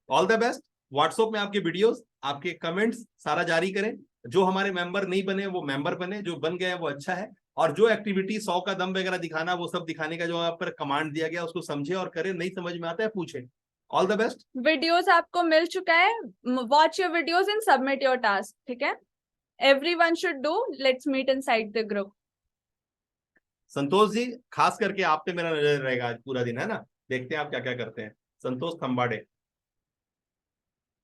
All the best. व्हाट्सएप में आपके वीडियोस, आपके कमेंट्स सारा जारी करें। जो हमारे मेंबर नहीं बने वो मेंबर बने, जो बन गए वो अच्छा है। और जो एक्टिविटी 100 का दम वगैरह दिखाना, वो सब दिखाने का जो आप पर कमांड दिया गया उसको समझे और करें। नहीं समझ में आता है पूछे। All the best. वीडियोस आपको मिल चुका है। Watch your videos and submit your task. ठीक है, everyone should do. Let's meet inside the group. Santosh ji, खास करके आप पे मेरा नजर रहेगा आज पूरा दिन, है ना? देखते हैं आप क्या क्या करते हैं। संतोष खंबाड़े।